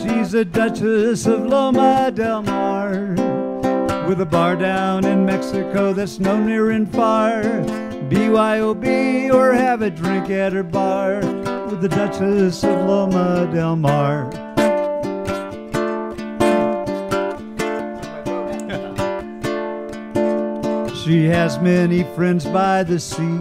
She's a Duchess of Loma Del Mar, with a bar down in Mexico that's no near and far. BYOB or have a drink at her bar with the Duchess of Loma Del Mar. She has many friends by the sea.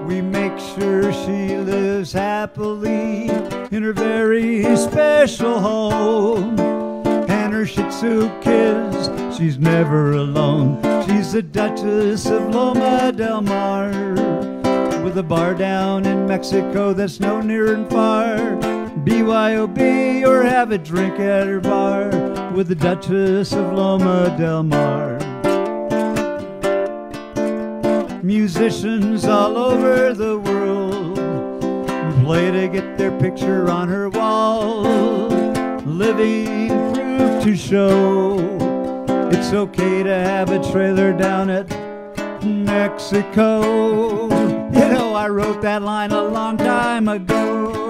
We make sure she lives happily in her very special home. And her Shih Tzu kids, she's never alone. She's the Duchess of Loma del Mar, with a bar down in Mexico that's no near and far. BYOB or have a drink at her bar with the Duchess of Loma del Mar. Musicians all over the world play to get their picture on her wall. Living proof to show it's okay to have a trailer down at Mexico. You know, I wrote that line a long time ago.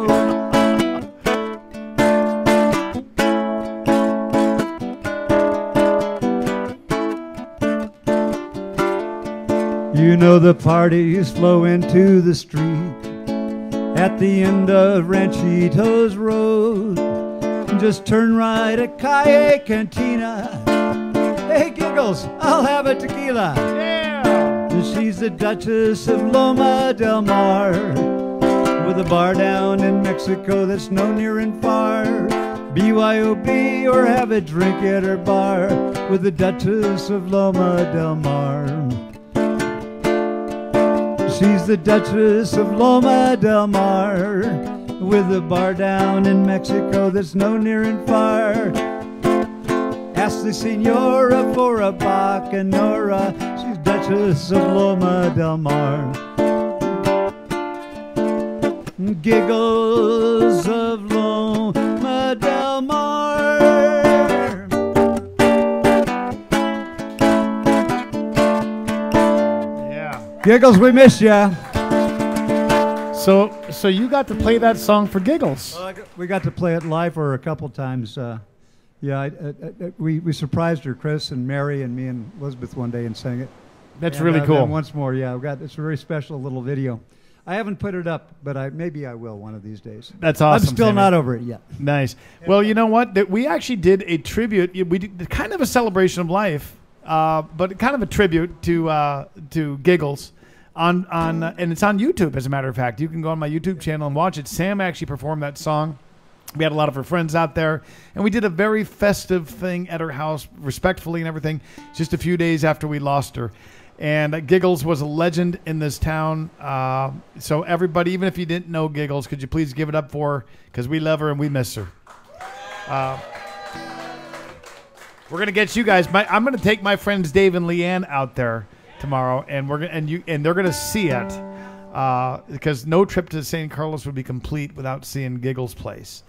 You know the parties flow into the street at the end of Ranchitos Road. Just turn right at Calle Cantina. Hey, Giggles, I'll have a tequila. Yeah. She's the Duchess of Loma del Mar, with a bar down in Mexico that's no near and far. BYOB or have a drink at her bar with the Duchess of Loma del Mar. She's the Duchess of Loma del Mar, with a bar down in Mexico that's no near and far. Ask the Senora for a bacanora. She's Duchess of Loma del Mar. Giggles of Loma del Mar. Yeah. Giggles, we miss ya. So you got to play that song for Giggles. We got to play it live for a couple times. We surprised her, Chris and Mary and me and Elizabeth one day and sang it. That's really cool. And once more, yeah, it's a very special little video. I haven't put it up, but maybe I will one of these days. That's awesome. I'm still Sammy. not over it yet. Nice. Well, you know what? We actually did a tribute. We did kind of a celebration of life, but kind of a tribute to Giggles on and it's on YouTube. As a matter of fact, you can go on my YouTube channel and watch it. Sam actually performed that song. We had a lot of her friends out there, and we did a very festive thing at her house, respectfully and everything, just a few days after we lost her. And Giggles was a legend in this town. So everybody, even if you didn't know Giggles, could you please give it up for her? Because we love her and we miss her. We're going to get you guys. I'm going to take my friends Dave and Leanne out there tomorrow, and they're going to see it. Because no trip to St. Carlos would be complete without seeing Giggles' place.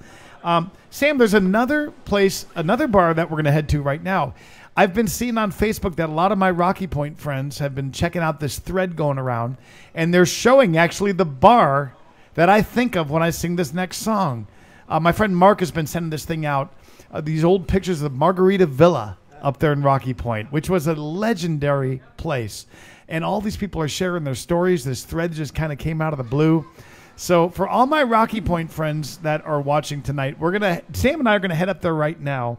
Sam, there's another place, another bar that we're going to head to right now. I've been seeing on Facebook that a lot of my Rocky Point friends have been checking out this thread going around, and they're showing actually the bar that I think of when I sing this next song. My friend Mark has been sending this thing out, these old pictures of Margarita Villa up there in Rocky Point, which was a legendary place. And all these people are sharing their stories. This thread just kind of came out of the blue. So for all my Rocky Point friends that are watching tonight, Sam and I are going to head up there right now.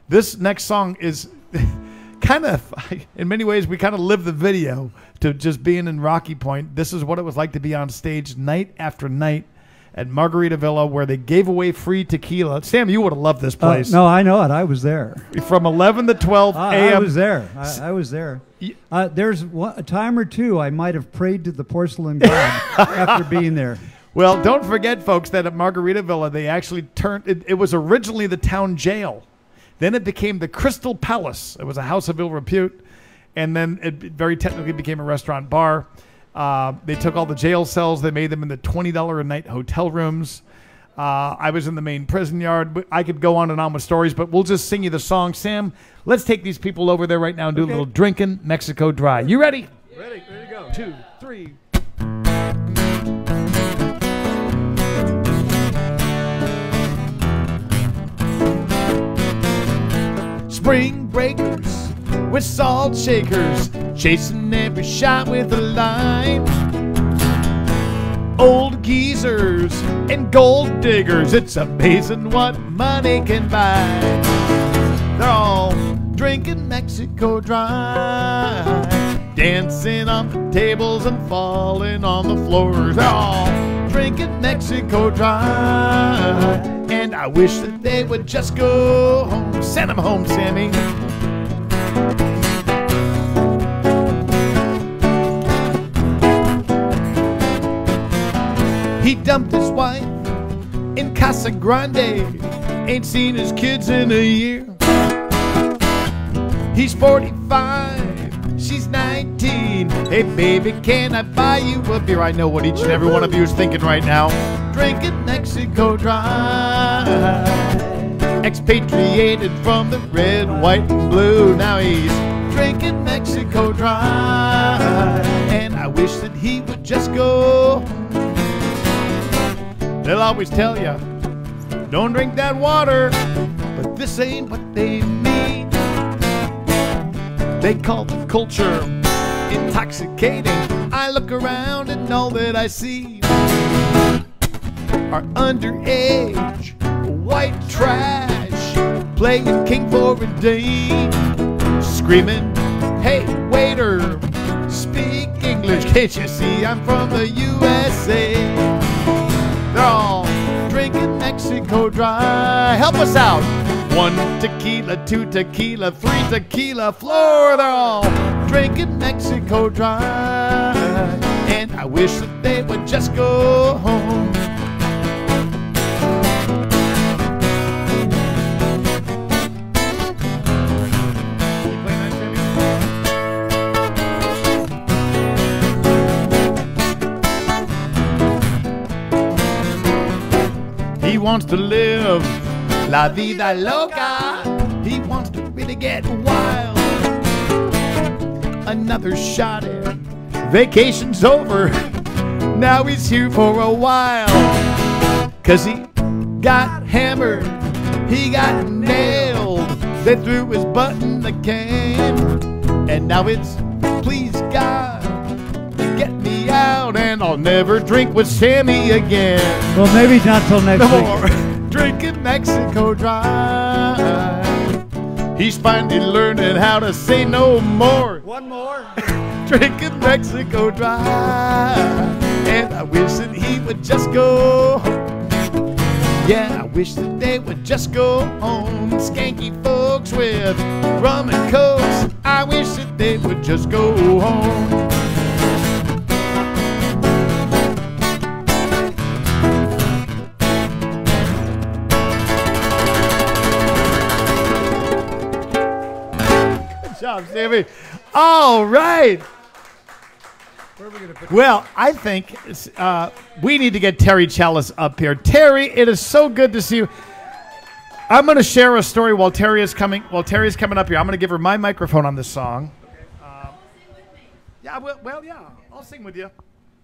This next song is kind of, in many ways, we kind of live the video to just being in Rocky Point. This is what it was like to be on stage night after night at Margarita Villa, where they gave away free tequila. Sam, you would have loved this place. No, I know it. I was there. From 11 to 12 a.m. I was there. I was there. There's a time or two I might have prayed to the porcelain god after being there. Well, don't forget, folks, that at Margarita Villa, they actually turned it was originally the town jail. Then it became the Crystal Palace. It was a house of ill repute. And then it very technically became a restaurant bar. They took all the jail cells. They made them into $20 a night hotel rooms. I was in the main prison yard. I could go on and on with stories, but we'll just sing you the song. Sam, let's take these people over there right now and do a little drinking Mexico Dry. You ready? Ready to go. 2, 3. Spring breakers with salt shakers, chasing every shot with a line. Old geezers and gold diggers, it's amazing what money can buy. They're all drinking Mexico Dry, dancing on the tables and falling on the floors. They're all drinking Mexico Dry, and I wish that they would just go home. Send them home, Sammy. He dumped his wife in Casa Grande, ain't seen his kids in a year. He's 45, she's 19. Hey baby, can I buy you a beer? I know what each and every one of you is thinking right now. Drinking Mexico Dry, expatriated from the red, white, and blue. Now he's drinking Mexico Dry, and I wish that he would just go. They'll always tell you, don't drink that water, but this ain't what they mean. They call the culture intoxicating. I look around and all that I see are underage white trash playing king for a dame, screaming, hey waiter, speak English, can't you see I'm from the USA? They're all drinking Mexico Dry. Help us out. 1 tequila, 2 tequila, 3 tequila, floor. They're all drinking Mexico Dry, and I wish that they would just go home. He wants to live la vida loca. He wants to really get wild. Another shot in, vacation's over. Now he's here for a while. 'Cause he got hammered, he got nailed. They threw his butt in the can, and now it's please God, get me out, and I'll never drink with Sammy again. Well, maybe not till next No week. more drinking Mexico Dry. He's finally learning how to say no more. One more. Drinking Mexico Dry, and I wish that he would just go home. Yeah, I wish that they would just go home. Skanky folks with rum and cokes, I wish that they would just go home. Good job, Sammy. All right. Well, I think we need to get Terry Challis up here. Terry, it is so good to see you. I'm going to share a story while Terry is coming. While Terry's coming up here, I'm going to give her my microphone on this song. Yeah, yeah, I'll sing with you.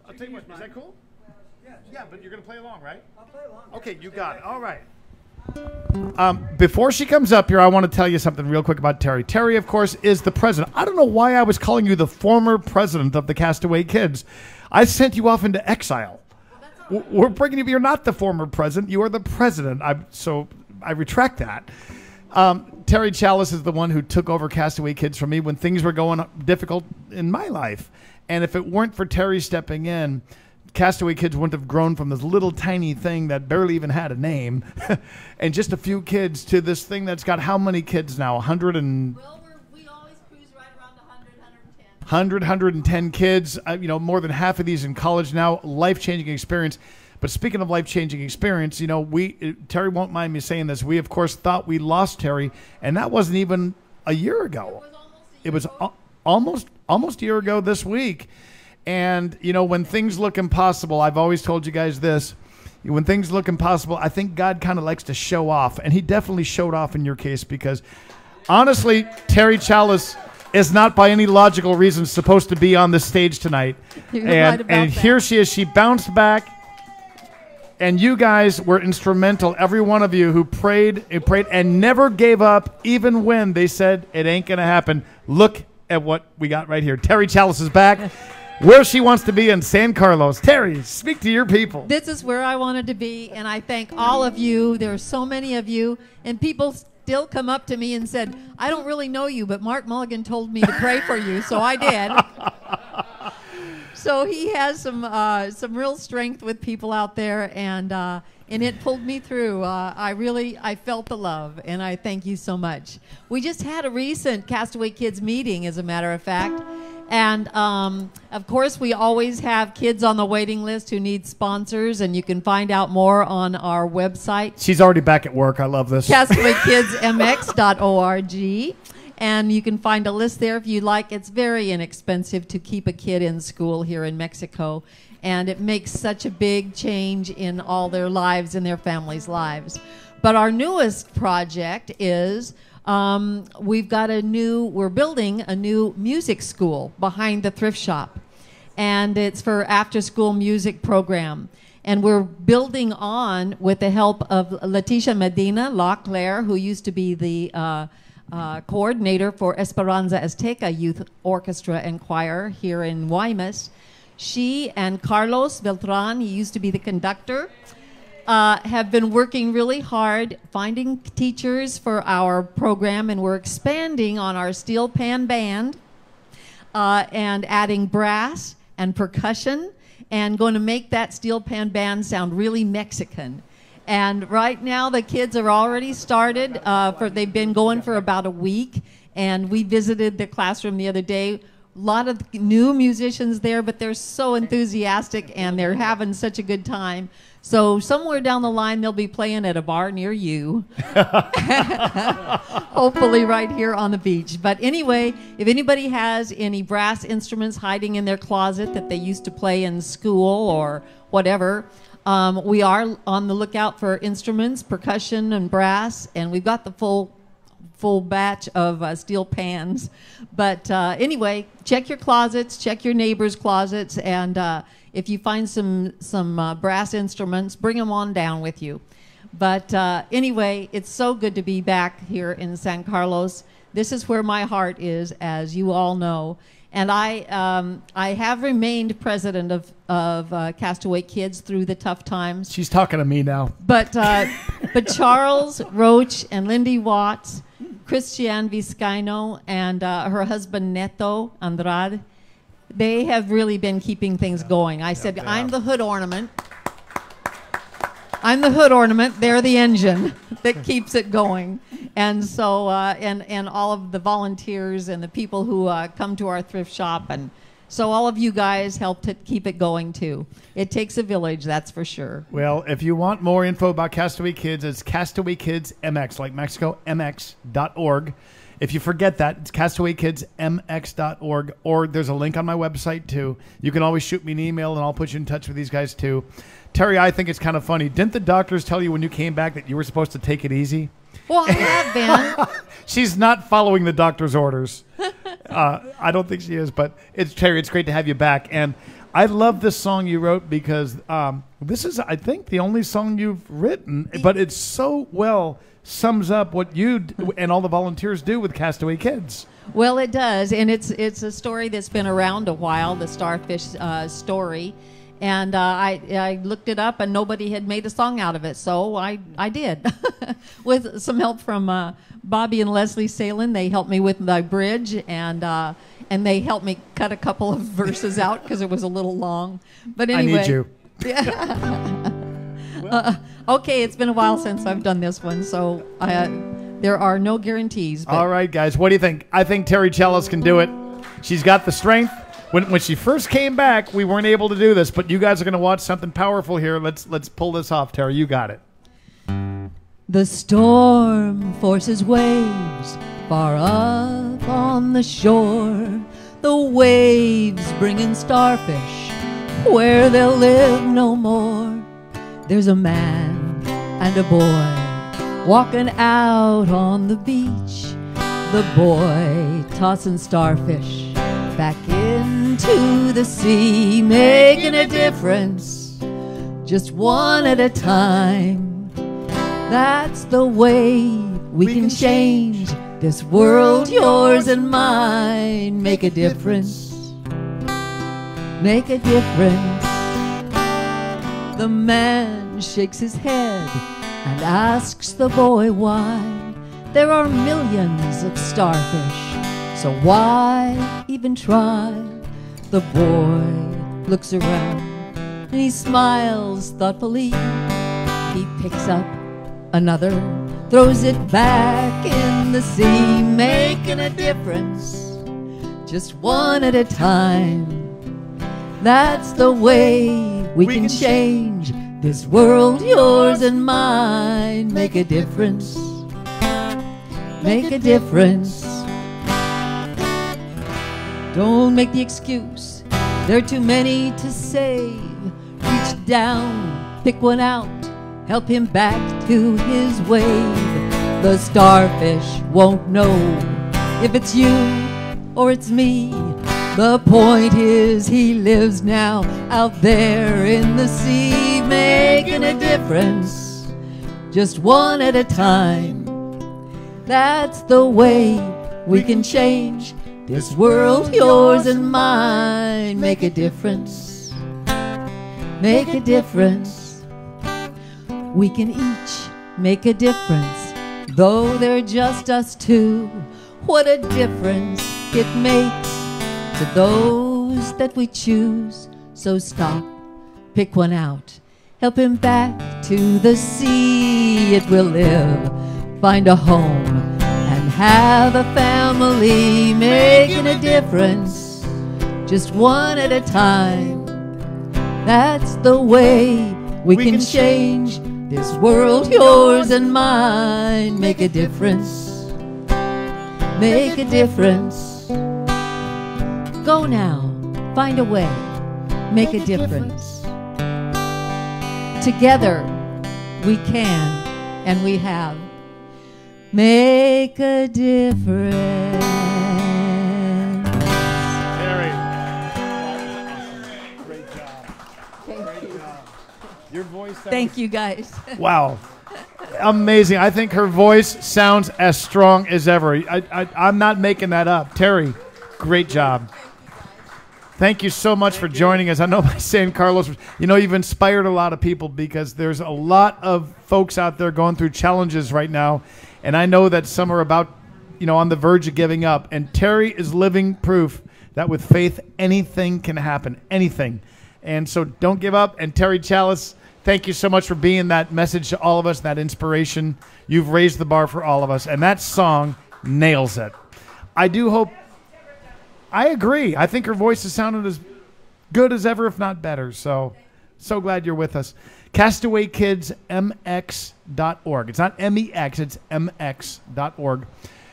I'll tell you what. Is that cool? Yeah, but you're going to play along, right? I'll play along. Okay, you got it. All right. Before she comes up here, I want to tell you something real quick about Terry. Terry, of course, is the president. I don't know why I was calling you the former president of the Castaway Kids. I sent you off into exile. We're bringing you. You're not the former president. You are the president. So I retract that. Terry Challis is the one who took over Castaway Kids from me when things were going difficult in my life. And if it weren't for Terry stepping in, Castaway Kids wouldn't have grown from this little tiny thing that barely even had a name and just a few kids to this thing that's got how many kids now? 100 and... Well, we always cruise right around 100, 110. 110 kids, more than half of these in college now. Life-changing experience. But speaking of life-changing experience, Terry won't mind me saying this. We, of course, thought we lost Terry, and that wasn't even a year ago. It was almost a year ago this week. And, when things look impossible, I've always told you guys this. When things look impossible, I think God kind of likes to show off. And he definitely showed off in your case because, honestly, Terry Challis is not by any logical reason supposed to be on the stage tonight. You're right about and that. here she is. She bounced back. And you guys were instrumental, every one of you who prayed and never gave up, even when they said it ain't going to happen. Look at what we got right here. Terry Challis is back. Where she wants to be in San Carlos. Terry, speak to your people. This is where I wanted to be, and I thank all of you. There are so many of you, and people still come up to me and said, I don't really know you, but Mark Mulligan told me to pray for you, so I did. So he has some real strength with people out there, and it pulled me through. I felt the love, and I thank you so much. We just had a recent Castaway Kids meeting, as a matter of fact. And, of course, we always have kids on the waiting list who need sponsors, and you can find out more on our website. She's already back at work. I love this. CastawayKidsMX.org. And you can find a list there if you like. It's very inexpensive to keep a kid in school here in Mexico. And it makes such a big change in all their lives and their families' lives. But our newest project is... we're building a new music school behind the thrift shop, and it's for after-school music program. And we're building on with the help of Leticia Medina La Claire, who used to be the coordinator for Esperanza Azteca Youth Orchestra and Choir here in Guaymas. She and Carlos Beltran, he used to be the conductor, have been working really hard finding teachers for our program, and we're expanding on our steel pan band and adding brass and percussion and going to make that steel pan band sound really Mexican. And right now the kids are already started. They've been going for about a week, and we visited the classroom the other day. A lot of new musicians there, but they're so enthusiastic and they're having such a good time. So somewhere down the line, they'll be playing at a bar near you. Hopefully right here on the beach. But anyway, if anybody has any brass instruments hiding in their closet that they used to play in school or whatever, we are on the lookout for instruments, percussion and brass, and we've got the full batch of steel pans. But anyway, check your closets, check your neighbors' closets, and if you find some brass instruments, bring them on down with you. But anyway, it's so good to be back here in San Carlos. This is where my heart is, as you all know. And I have remained president of Castaway Kids through the tough times. She's talking to me now. But Charles Roach and Lindy Watts, Christian Vizcaino, and her husband Neto Andrade, they have really been keeping things going. I said, I'm the hood ornament. I'm the hood ornament. They're the engine that keeps it going. And so, and all of the volunteers and the people who come to our thrift shop, and so all of you guys help to keep it going too. It takes a village, that's for sure. Well, if you want more info about Castaway Kids, it's Castaway Kids MX, like Mexico, MX.org. If you forget that, it's CastawayKidsMX.org, or there's a link on my website too. You can always shoot me an email, and I'll put you in touch with these guys too. Terry, I think it's kind of funny. Didn't the doctors tell you when you came back that you were supposed to take it easy? Well, I have been. She's not following the doctor's orders. I don't think she is, but Terry, it's great to have you back. And I love this song you wrote because this is, I think, the only song you've written, but it so well sums up what you and all the volunteers do with Castaway Kids. Well, it does, and it's a story that's been around a while, the starfish story. And I looked it up, and nobody had made a song out of it, so I did. With some help from Bobby and Leslie Salen. They helped me with my bridge, and they helped me cut a couple of verses out because it was a little long. But anyway. I need you. Okay, it's been a while since I've done this one, so there are no guarantees. But. All right, guys, what do you think? I think Terry Challis can do it. She's got the strength. When she first came back, we weren't able to do this, but you guys are going to watch something powerful here. Let's pull this off, Terry. You got it. The storm forces waves far up on the shore. The waves bringing starfish where they'll live no more. There's a man and a boy walking out on the beach. The boy tossing starfish back into the sea, making a difference, just one at a time. That's the way we can change this world, yours and mine. Make a difference, make a difference. The man shakes his head and asks the boy why. There are millions of starfish, so why even try? The boy looks around and he smiles thoughtfully. He picks up another, throws it back in the sea, making a difference, just one at a time. That's the way we can change this world, yours and mine. Make a difference, make a difference. Don't make the excuse, there are too many to save. Reach down, pick one out, help him back to his wave. The starfish won't know if it's you or it's me. The point is he lives now out there in the sea, making a difference, just one at a time. That's the way we can change this world, yours and mine. Make a difference, make a difference. We can each make a difference, though they're just us two. What a difference it makes to those that we choose. So stop, pick one out, help him back to the sea. It will live, find a home, and have a family, making a difference, just one at a time. That's the way we can change this world, yours and mine. Make a difference, make a difference. Go now, find a way, make a difference. Together we can and we have. Make a difference. Terry. Great job. Great job. Your voice sounds... Thank you, guys. Wow. Amazing. I think her voice sounds as strong as ever. I'm not making that up. Terry, great job. Thank you so much for joining us. I know by San Carlos, you've inspired a lot of people because there's a lot of folks out there going through challenges right now. And I know that some are about, on the verge of giving up. And Terry is living proof that with faith, anything can happen, anything. And so don't give up. And Terry Challis, thank you so much for being that message to all of us, that inspiration. You've raised the bar for all of us. And that song nails it. I do hope... I agree. I think her voice has sounded as good as ever, if not better. So glad you're with us. CastawayKidsMX.org. It's not MEX, it's MX.org.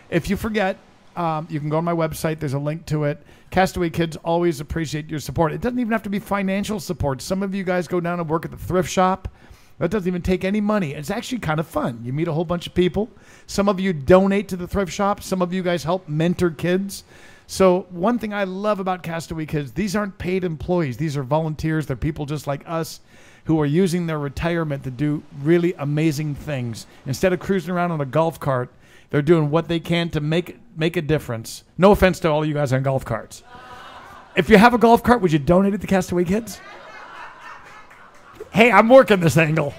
If you forget, you can go on my website. There's a link to it. Castaway Kids always appreciate your support. It doesn't even have to be financial support. Some of you guys go down and work at the thrift shop. That doesn't even take any money. It's actually kind of fun. You meet a whole bunch of people. Some of you donate to the thrift shop. Some of you guys help mentor kids. So one thing I love about Castaway Kids, these aren't paid employees. These are volunteers. They're people just like us who are using their retirement to do really amazing things. Instead of cruising around on a golf cart, they're doing what they can to make a difference. No offense to all you guys on golf carts. If you have a golf cart, would you donate it to Castaway Kids? Hey, I'm working this angle.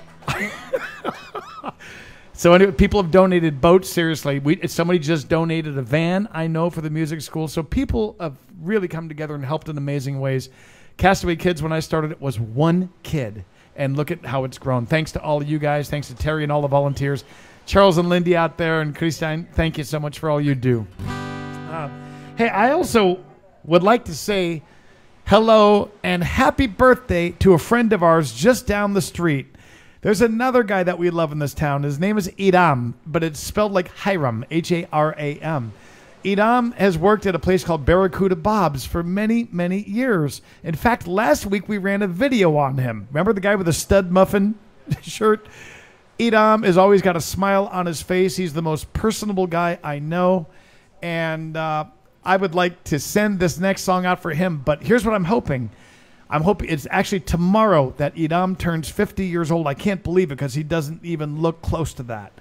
So anyway, people have donated boats, seriously. Somebody just donated a van, I know, for the music school. So people have really come together and helped in amazing ways. Castaway Kids, when I started, it was one kid. And look at how it's grown. Thanks to all of you guys. Thanks to Terry and all the volunteers. Charles and Lindy out there and Christine, thank you so much for all you do. Hey, I also would like to say hello and happy birthday to a friend of ours just down the street. There's another guy that we love in this town. His name is Hiram, but it's spelled like Hiram, H-A-R-A-M. Hiram has worked at a place called Barracuda Bob's for many, many years. In fact, last week we ran a video on him. Remember the guy with the stud muffin shirt? Hiram has always got a smile on his face. He's the most personable guy I know. And I would like to send this next song out for him. But here's what I'm hoping. I'm hoping it's actually tomorrow that Hiram turns 50 years old. I can't believe it because he doesn't even look close to that.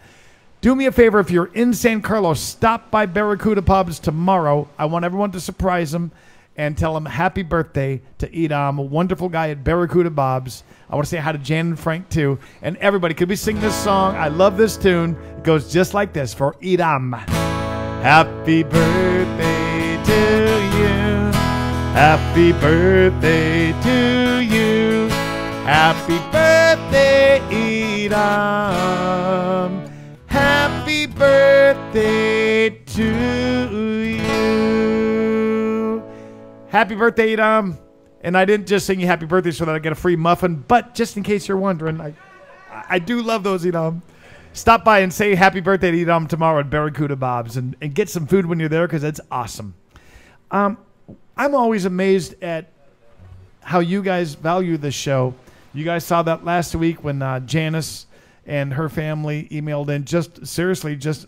Do me a favor, if you're in San Carlos, stop by Barracuda Pubs tomorrow. I want everyone to surprise him and tell him happy birthday to Edam, a wonderful guy at Barracuda Bob's. I want to say hi to Jan and Frank too. And everybody, could we sing this song? I love this tune. It goes just like this for Edam. Happy birthday to you. Happy birthday to you. Happy birthday, Edam. Happy birthday to you. Happy birthday, Edam. And I didn't just sing you happy birthday so that I get a free muffin, but just in case you're wondering, I do love those, Edam. Stop by and say happy birthday to Edam tomorrow at Barracuda Bob's and get some food when you're there because it's awesome. I'm always amazed at how you guys value this show. You guys saw that last week when Janice and her family emailed in just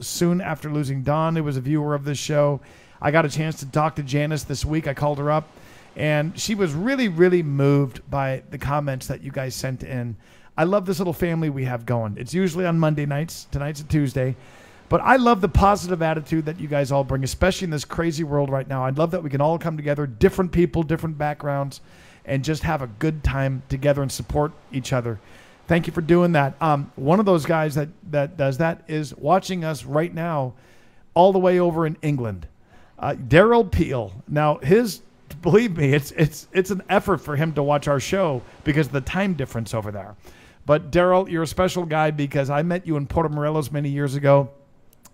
soon after losing Dawn, who was a viewer of this show. I got a chance to talk to Janice this week. I called her up, and she was really, really moved by the comments that you guys sent in. I love this little family we have going. It's usually on Monday nights. Tonight's a Tuesday. But I love the positive attitude that you guys all bring, especially in this crazy world right now. I love that we can all come together, different people, different backgrounds, and just have a good time together and support each other. Thank you for doing that. One of those guys that does that is watching us right now all the way over in England. Daryl Peel. Now, believe me, it's an effort for him to watch our show because of the time difference over there. But Daryl, you're a special guy because I met you in Puerto Morelos many years ago,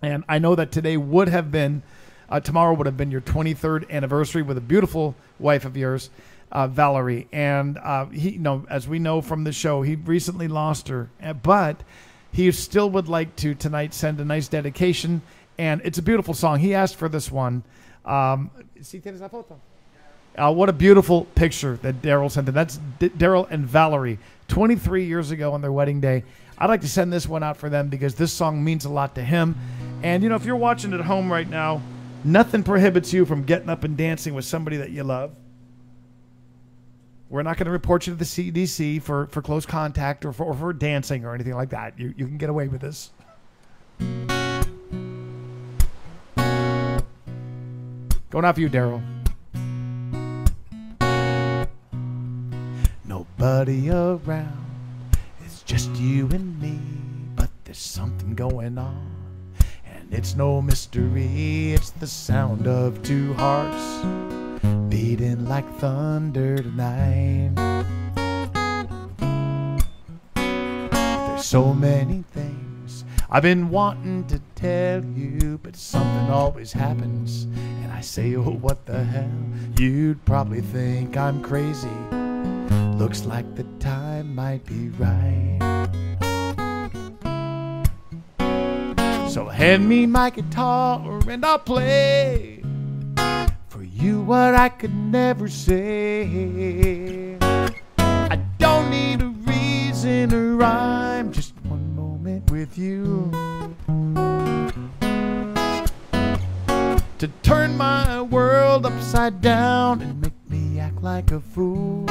and I know that tomorrow would have been your 23rd anniversary with a beautiful wife of yours, Valerie. And as we know from the show, he recently lost her, but he still would like to tonight send a nice dedication, and it's a beautiful song. He asked for this one. What a beautiful picture that Daryl sent in. That's Daryl and Valerie, 23 years ago on their wedding day. I'd like to send this one out for them because this song means a lot to him. And, if you're watching at home right now, nothing prohibits you from getting up and dancing with somebody that you love. We're not going to report you to the CDC for close contact or for dancing or anything like that. You can get away with this. Going out for you, Daryl. Nobody around, it's just you and me, but there's something going on, and it's no mystery. It's the sound of two hearts beating like thunder tonight. There's so many things I've been wanting to tell you, but something always happens, and I say, oh, what the hell? You'd probably think I'm crazy. Looks like the time might be right. So hand me my guitar and I'll play for you what I could never say. I don't need a reason or rhyme, just one moment with you to turn my world upside down and make me act like a fool.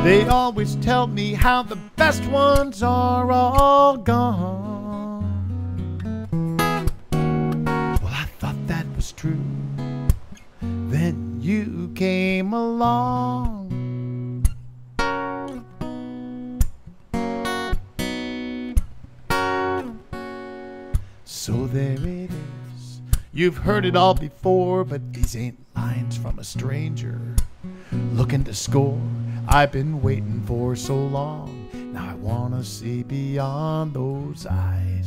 They always tell me how the best ones are all gone. Well, I thought that was true. Then you came along. So there it is. You've heard it all before, but these ain't lines from a stranger looking to score. I've been waiting for so long. Now I want to see beyond those eyes.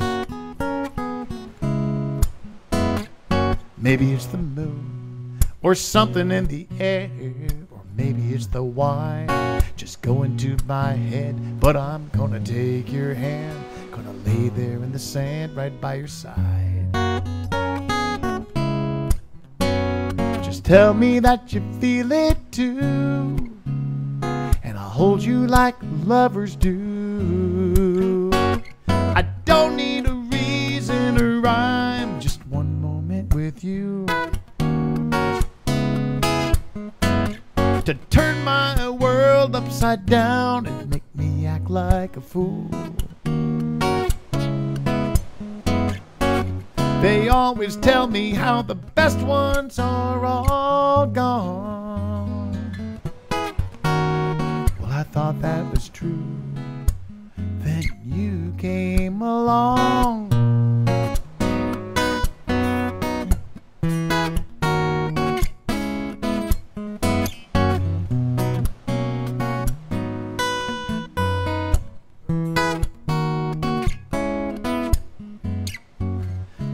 Maybe it's the moon or something in the air, or maybe it's the wine just going to my head. But I'm gonna take your hand, gonna lay there in the sand right by your side. Just tell me that you feel it too, hold you like lovers do. I don't need a reason or rhyme, just one moment with you to turn my world upside down and make me act like a fool. They always tell me how the best ones are all gone. Well, I thought that was true. Then you came along.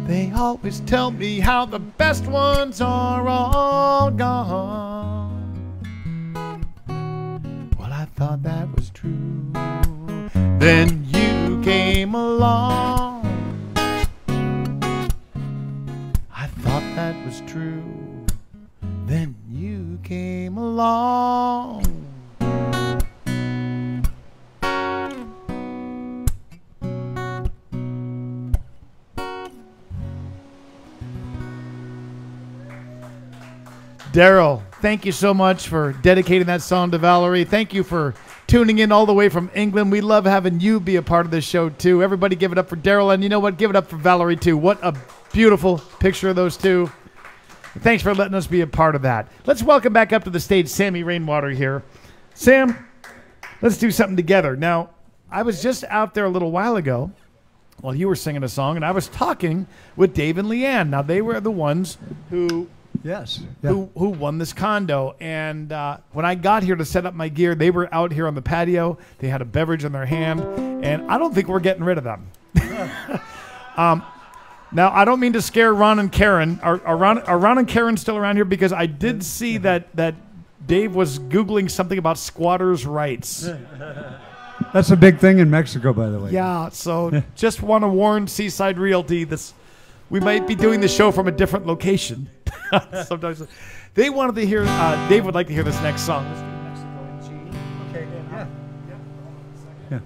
They always tell me how the best ones are all gone. Well, I thought that was true. Then you came along. I thought that was true. Then you came along. Daryl, thank you so much for dedicating that song to Valerie. Thank you for tuning in all the way from England. We love having you be a part of this show, too. Everybody give it up for Daryl, and you know what? Give it up for Valerie, too. What a beautiful picture of those two. Thanks for letting us be a part of that. Let's welcome back up to the stage Sammy Rainwater here. Sam, let's do something together. Now, I was just out there a little while ago while you were singing a song, and I was talking with Dave and Leanne. Now, they were the ones who won this condo. And when I got here to set up my gear, they were out here on the patio. They had a beverage in their hand, and I don't think we're getting rid of them. Now, I don't mean to scare Ron and Karen. Are Ron and Karen still around here? Because I did see that Dave was Googling something about squatters' rights. That's a big thing in Mexico, by the way. Yeah, so just want to warn Seaside Realty this. We might be doing the show from a different location. Sometimes they wanted to hear. Dave would like to hear this next song. Let's do Mexico in G. Okay. Yeah.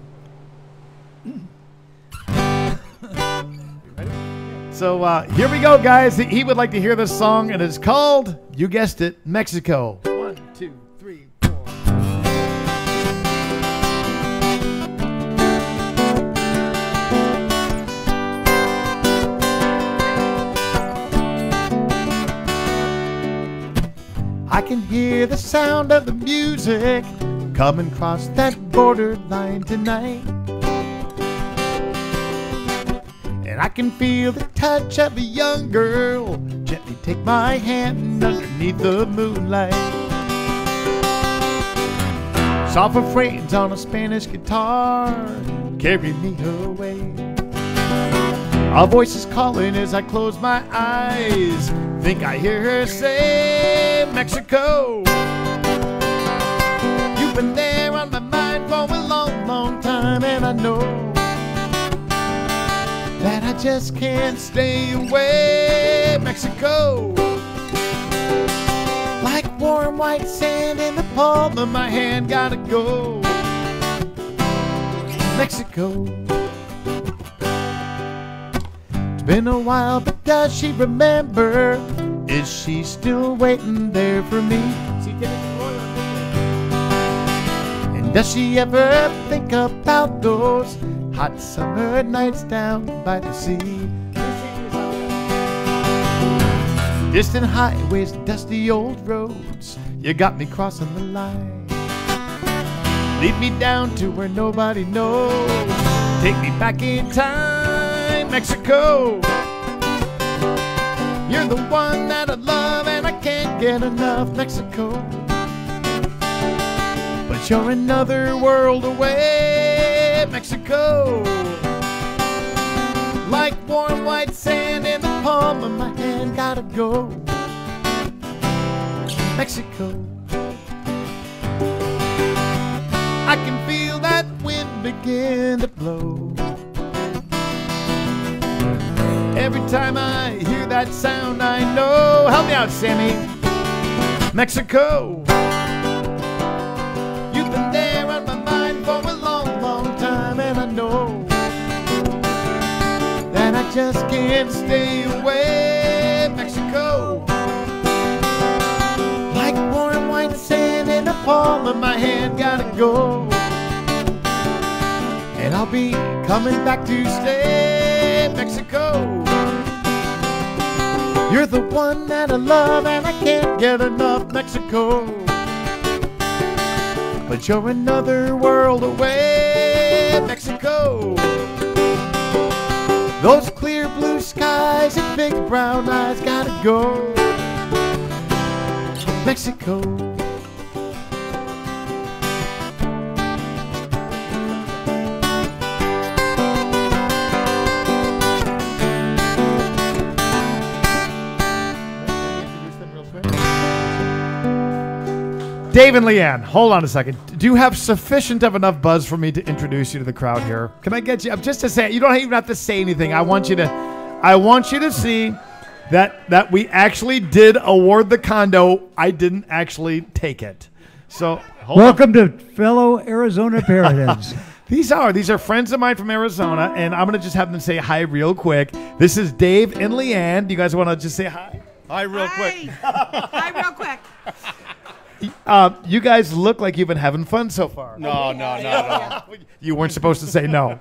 So here we go, guys. He would like to hear this song, and it's called, you guessed it, Mexico. 1, 2, 3, 4. I can hear the sound of the music coming across that borderline tonight. And I can feel the touch of a young girl gently take my hand underneath the moonlight. Soft refrains on a Spanish guitar carry me away. A voice is calling as I close my eyes. Think I hear her say, Mexico. You've been there on my mind for a long, long time, and I know that I just can't stay away. Mexico, like warm white sand in the palm of my hand, gotta go. Mexico. It's been a while, but does she remember? Is she still waiting there for me? And does she ever think about those hot summer nights down by the sea? Distant highways, dusty old roads, you got me crossing the line. Lead me down to where nobody knows. Take me back in time, Mexico. You're the one that I love and I can't get enough, Mexico. But you're another world away, Mexico. Like warm white sand in the palm of my hand, gotta go, Mexico. I can feel that wind begin to blow. Every time I hear that sound, I know. Help me out, Sammy. Mexico. You've been there on my mind for a long, long time, and I know that I just can't stay away, Mexico. Like warm white sand in the palm of my hand, gotta go. And I'll be coming back to stay, Mexico. You're the one that I love and I can't get enough, Mexico. But you're another world away, Mexico. Those clear blue skies and big brown eyes gotta go, Mexico. Dave and Leanne, hold on a second. Do you have sufficient of enough buzz for me to introduce you to the crowd here? Can I get you just to say? You don't even have to say anything. I want you to see that we actually did award the condo. I didn't actually take it. So welcome to fellow Arizona Parrotheads. These are friends of mine from Arizona, and I'm gonna just have them say hi real quick. This is Dave and Leanne. Do you guys want to just say hi? Hi, real quick. Hi, real quick. You guys look like you've been having fun so far. No. You weren't supposed to say no.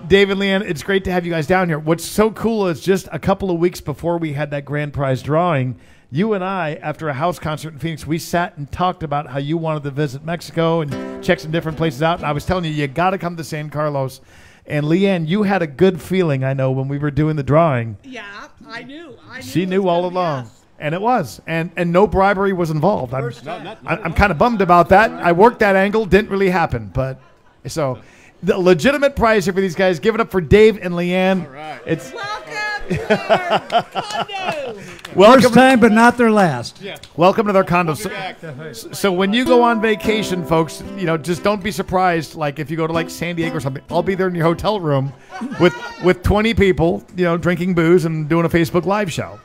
Dave and Leanne, it's great to have you guys down here. What's so cool is just a couple of weeks before we had that grand prize drawing, you and I, after a house concert in Phoenix, we sat and talked about how you wanted to visit Mexico and check some different places out. And I was telling you got to come to San Carlos. And Leanne, you had a good feeling, I know, when we were doing the drawing. Yeah, I knew. She knew all along. And it was. And no bribery was involved. I'm kind of bummed about that. I worked that angle. Didn't really happen. But so the legitimate prize here for these guys. Give it up for Dave and Leanne. All right. It's Welcome to our condo. First time, but not their last. Yeah. Welcome to their condo. So when you go on vacation, folks, just don't be surprised. Like if you go to like San Diego or something, I'll be there in your hotel room with 20 people, drinking booze and doing a Facebook Live show.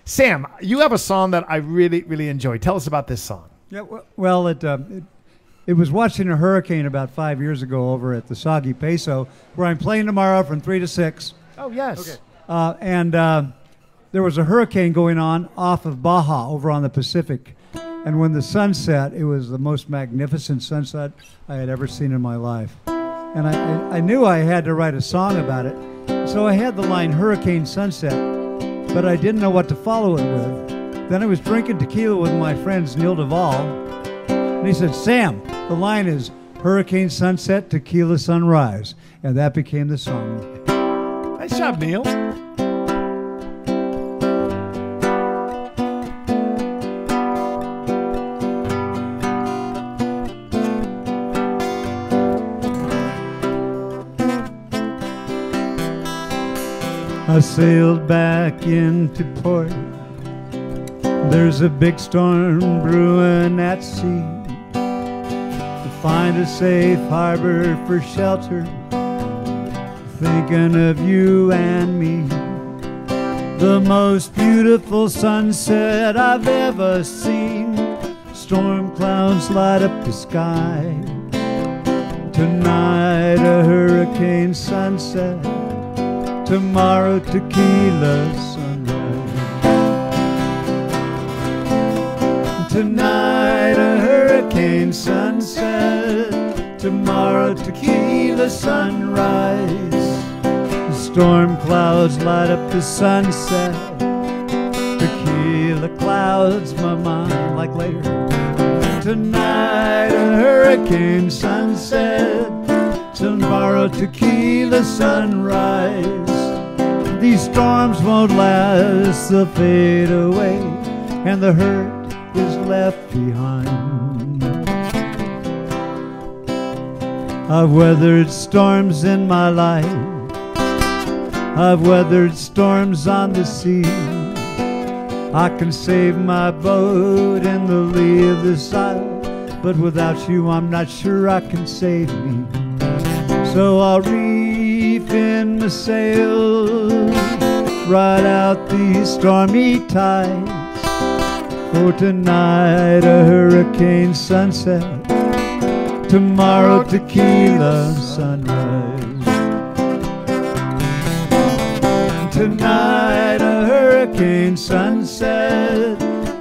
Sam, you have a song that I really, really enjoy. Tell us about this song. Yeah, well, it was watching a hurricane about 5 years ago over at the Soggy Peso, where I'm playing tomorrow from 3 to 6. Oh, yes. Okay. And there was a hurricane going on off of Baja over on the Pacific. And when the sun set, it was the most magnificent sunset I had ever seen in my life. And I knew I had to write a song about it. So I had the line Hurricane Sunset, but I didn't know what to follow it with. Then I was drinking tequila with my friends Neil Duvall, and he said, Sam, the line is Hurricane Sunset, Tequila Sunrise. And that became the song. Nice job, Neil. I sailed back into port. There's a big storm brewing at sea. To find a safe harbor for shelter, thinking of you and me. The most beautiful sunset I've ever seen. Storm clouds light up the sky. Tonight a hurricane sunset. Tomorrow tequila sunrise. Tonight a hurricane sunset. Tomorrow tequila sunrise. The storm clouds light up the sunset. Tequila clouds my mind like later. Tonight a hurricane sunset. Tomorrow tequila sunrise. These storms won't last, they'll fade away, and the hurt is left behind. I've weathered storms in my life. I've weathered storms on the sea. I can save my boat in the lee of this isle, but without you I'm not sure I can save me. So I'll reef in my sails, ride out these stormy tides. For tonight a hurricane sunset, tomorrow tequila sunrise. Tonight a hurricane sunset,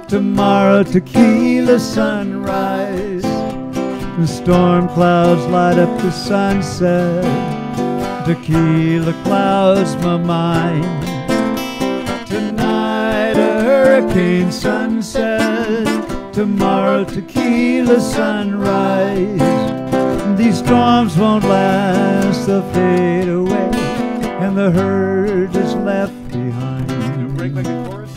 tomorrow tequila sunrise. The storm clouds light up the sunset. Tequila clouds my mind. hurricane sunset, tomorrow tequila sunrise. These storms won't last, they'll fade away, and the herd is left behind. Break like a chorus.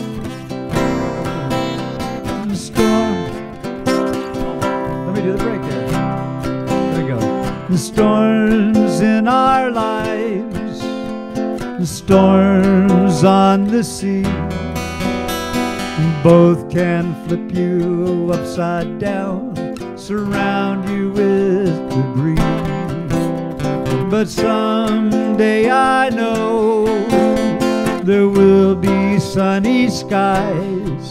The storm. Let me do the break there. There we go. The storms in our lives, the storms on the sea, both can flip you upside down, surround you with debris. But someday I know there will be sunny skies,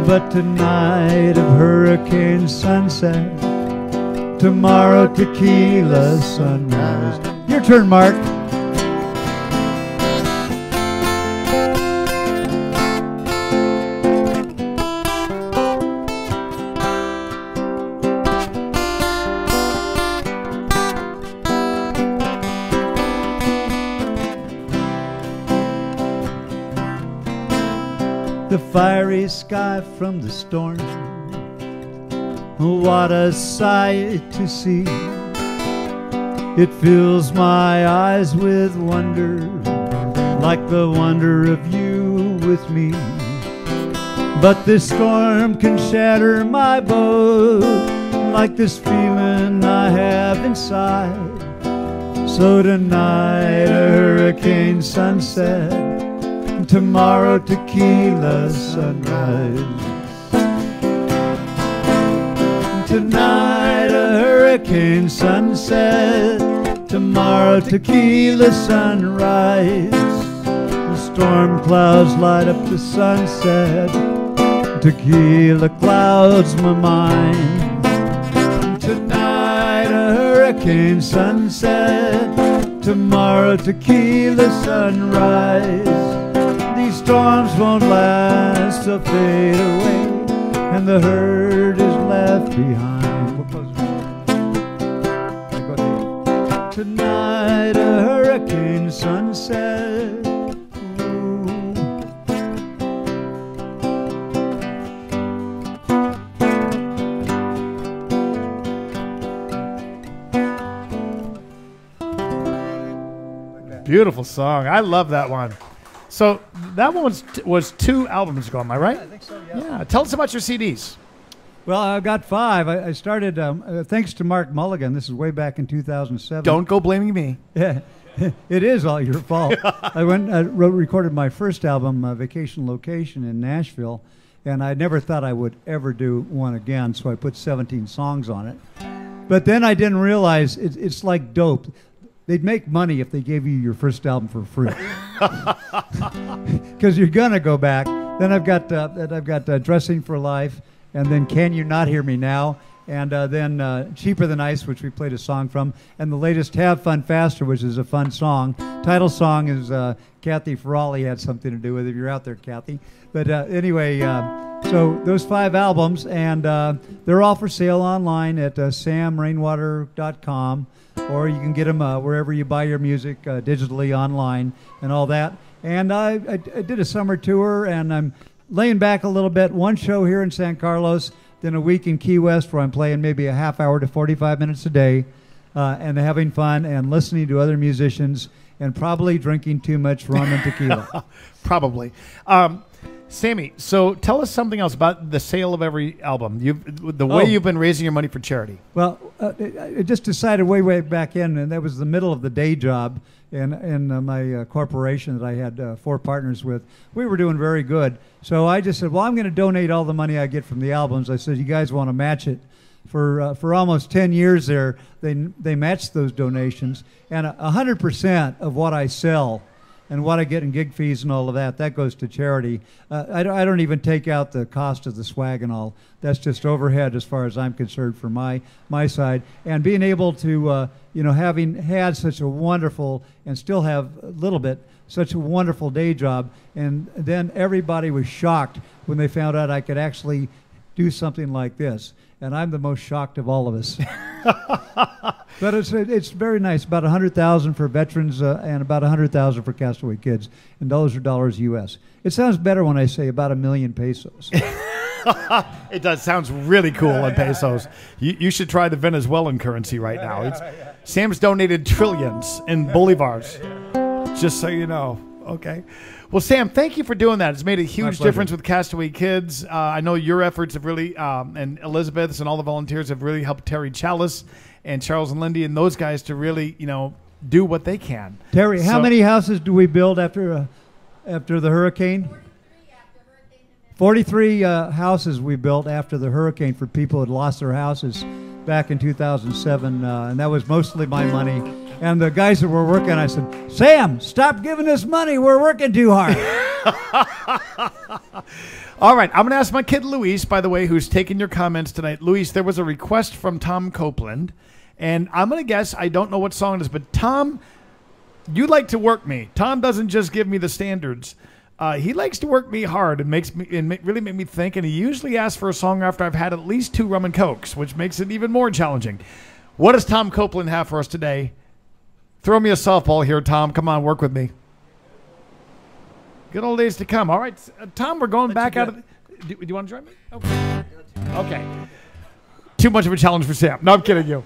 but tonight of hurricane sunset, tomorrow tequila sunrise. Your turn, Mark. The fiery sky from the storm, what a sight to see. It fills my eyes with wonder, like the wonder of you with me. But this storm can shatter my boat, like this feeling I have inside. So tonight a hurricane sunset, tomorrow tequila sunrise. Tonight a hurricane sunset, tomorrow tequila sunrise. The storm clouds light up the sunset, tequila clouds my mind. Tonight a hurricane sunset, tomorrow tequila sunrise. These storms won't last, they'll fade away, and the herd is left behind. We're close. Tonight a hurricane sunset. Ooh. Beautiful song. I love that one. So that one was 2 albums ago, am I right? I think so, yeah. Yeah. Tell us about your CDs. Well, I've got 5. I started, thanks to Mark Mulligan. This is way back in 2007. Don't go blaming me. Yeah, it is all your fault. I recorded my first album, Vacation Location, in Nashville, and I never thought I would ever do one again, so I put 17 songs on it. But then I didn't realize it's like dope. They'd make money if they gave you your first album for free, because you're gonna go back. Then I've got Dressing for Life, and then Can You Not Hear Me Now, and then Cheaper Than Ice, which we played a song from, and the latest Have Fun Faster, which is a fun song. Title song is Kathy Ferralli had something to do with it. If you're out there, Kathy. But anyway, so those 5 albums, and they're all for sale online at samrainwater.com. Or you can get them wherever you buy your music, digitally, online, and all that. And I did a summer tour, and I'm laying back a little bit. 1 show here in San Carlos, then a week in Key West where I'm playing maybe a half hour to 45 minutes a day, and having fun and listening to other musicians, and probably drinking too much rum and tequila. Probably. Sammy, so tell us something else about the sale of every album. The way you've been raising your money for charity. Well, I just decided way back in, and that was the middle of the day job in my corporation that I had 4 partners with. We were doing very good. So I just said, well, I'm going to donate all the money I get from the albums. I said, you guys want to match it? For almost 10 years there, they matched those donations. And 100% of what I sell and what I get in gig fees and all of that, that goes to charity. I don't even take out the cost of the swag and all. That's just overhead as far as I'm concerned for my side. And being able to, having had such a wonderful, and still have a little bit, such a wonderful day job, and then everybody was shocked when they found out I could actually do something like this. And I'm the most shocked of all of us. But it's very nice. About 100,000 for veterans and about 100,000 for castaway kids, and those are dollars U.S. It sounds better when I say about 1 million pesos. It does. Sounds really cool in pesos. You should try the Venezuelan currency right now. Sam's donated trillions in bolivars, just so you know. Okay. Well, Sam, thank you for doing that. It's made a huge difference with Castaway Kids. I know your efforts have really, and Elizabeth's and all the volunteers have really helped Terry Challis and Charles and Lindy and those guys to really, do what they can. Terry, how many houses do we build after the hurricane? 43 houses we built after the hurricane for people who had lost their houses back in 2007, and that was mostly my money. And the guys that were working, I said, Sam, stop giving us money. We're working too hard. All right. I'm going to ask my kid, Luis, by the way, who's taking your comments tonight. Luis, there was a request from Tom Copeland, and I'm going to guess, I don't know what song it is, but Tom, you like to work me. Tom doesn't just give me the standards. He likes to work me hard and really make me think, and he usually asks for a song after I've had at least 2 rum and cokes, which makes it even more challenging. What does Tom Copeland have for us today? Throw me a softball here, Tom. Come on, work with me. Good old days to come. All right, Tom, we're going back out of do you want to join me? Okay. Too much of a challenge for Sam. No, I'm kidding you.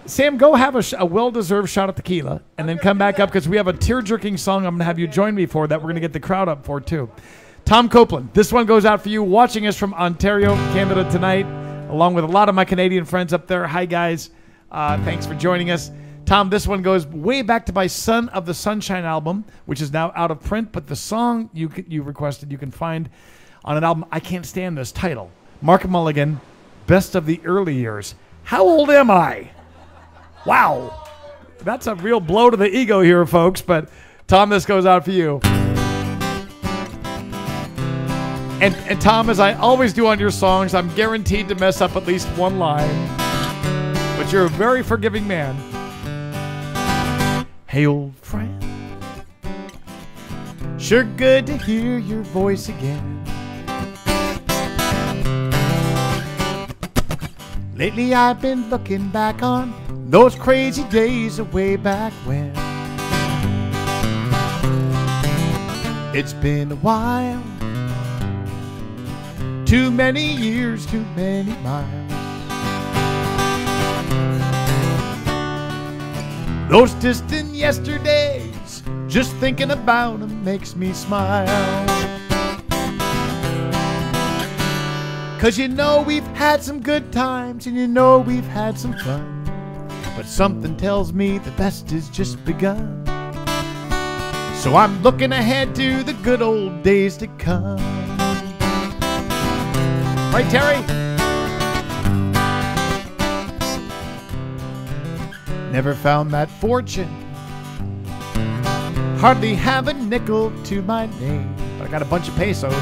Sam, go have a well-deserved shot of tequila and then come back up because we have a tear-jerking song I'm going to have you join me for that we're going to get the crowd up for, too. Tom Copeland, this one goes out for you watching us from Ontario, Canada tonight, along with a lot of my Canadian friends up there. Hi, guys. Thanks for joining us. Tom, this one goes way back to my Son of the Sunshine album, which is now out of print, but the song you requested you can find on an album. I can't stand this title. Mark Mulligan, Best of the Early Years. How old am I? Wow. That's a real blow to the ego here, folks, but Tom, this goes out for you. And Tom, as I always do on your songs, I'm guaranteed to mess up at least one line, but you're a very forgiving man. Hey, old friend, sure good to hear your voice again. Lately I've been looking back on those crazy days of way back when. It's been a while, too many years, too many miles. Those distant yesterdays, just thinking about them makes me smile. 'Cause we've had some good times and we've had some fun, but something tells me the best is just begun. So I'm looking ahead to the good old days to come. Right, Terry? Never found that fortune, hardly have a nickel to my name, but I got a bunch of pesos.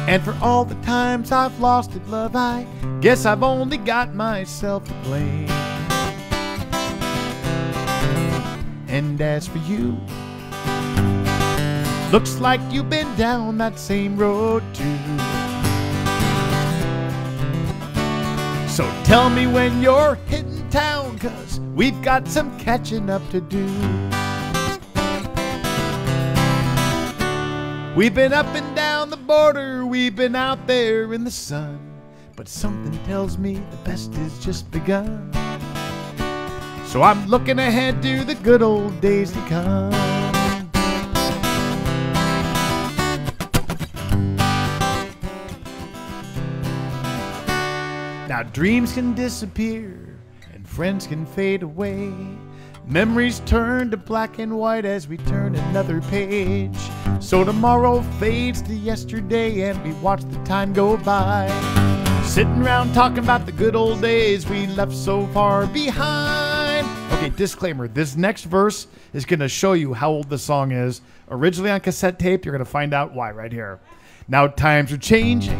And for all the times I've lost in love, I guess I've only got myself to blame. And as for you, looks like you've been down that same road too. So tell me when you're hitting town, 'cause we've got some catching up to do. We've been up and down the border, we've been out there in the sun, but something tells me the best is just begun. So I'm looking ahead to the good old days to come. Now dreams can disappear and friends can fade away. Memories turn to black and white as we turn another page. So tomorrow fades to yesterday and we watch the time go by, sitting around talking about the good old days we left so far behind. Okay, disclaimer, this next verse is going to show you how old the song is. Originally on cassette tape, you're going to find out why right here. Now times are changing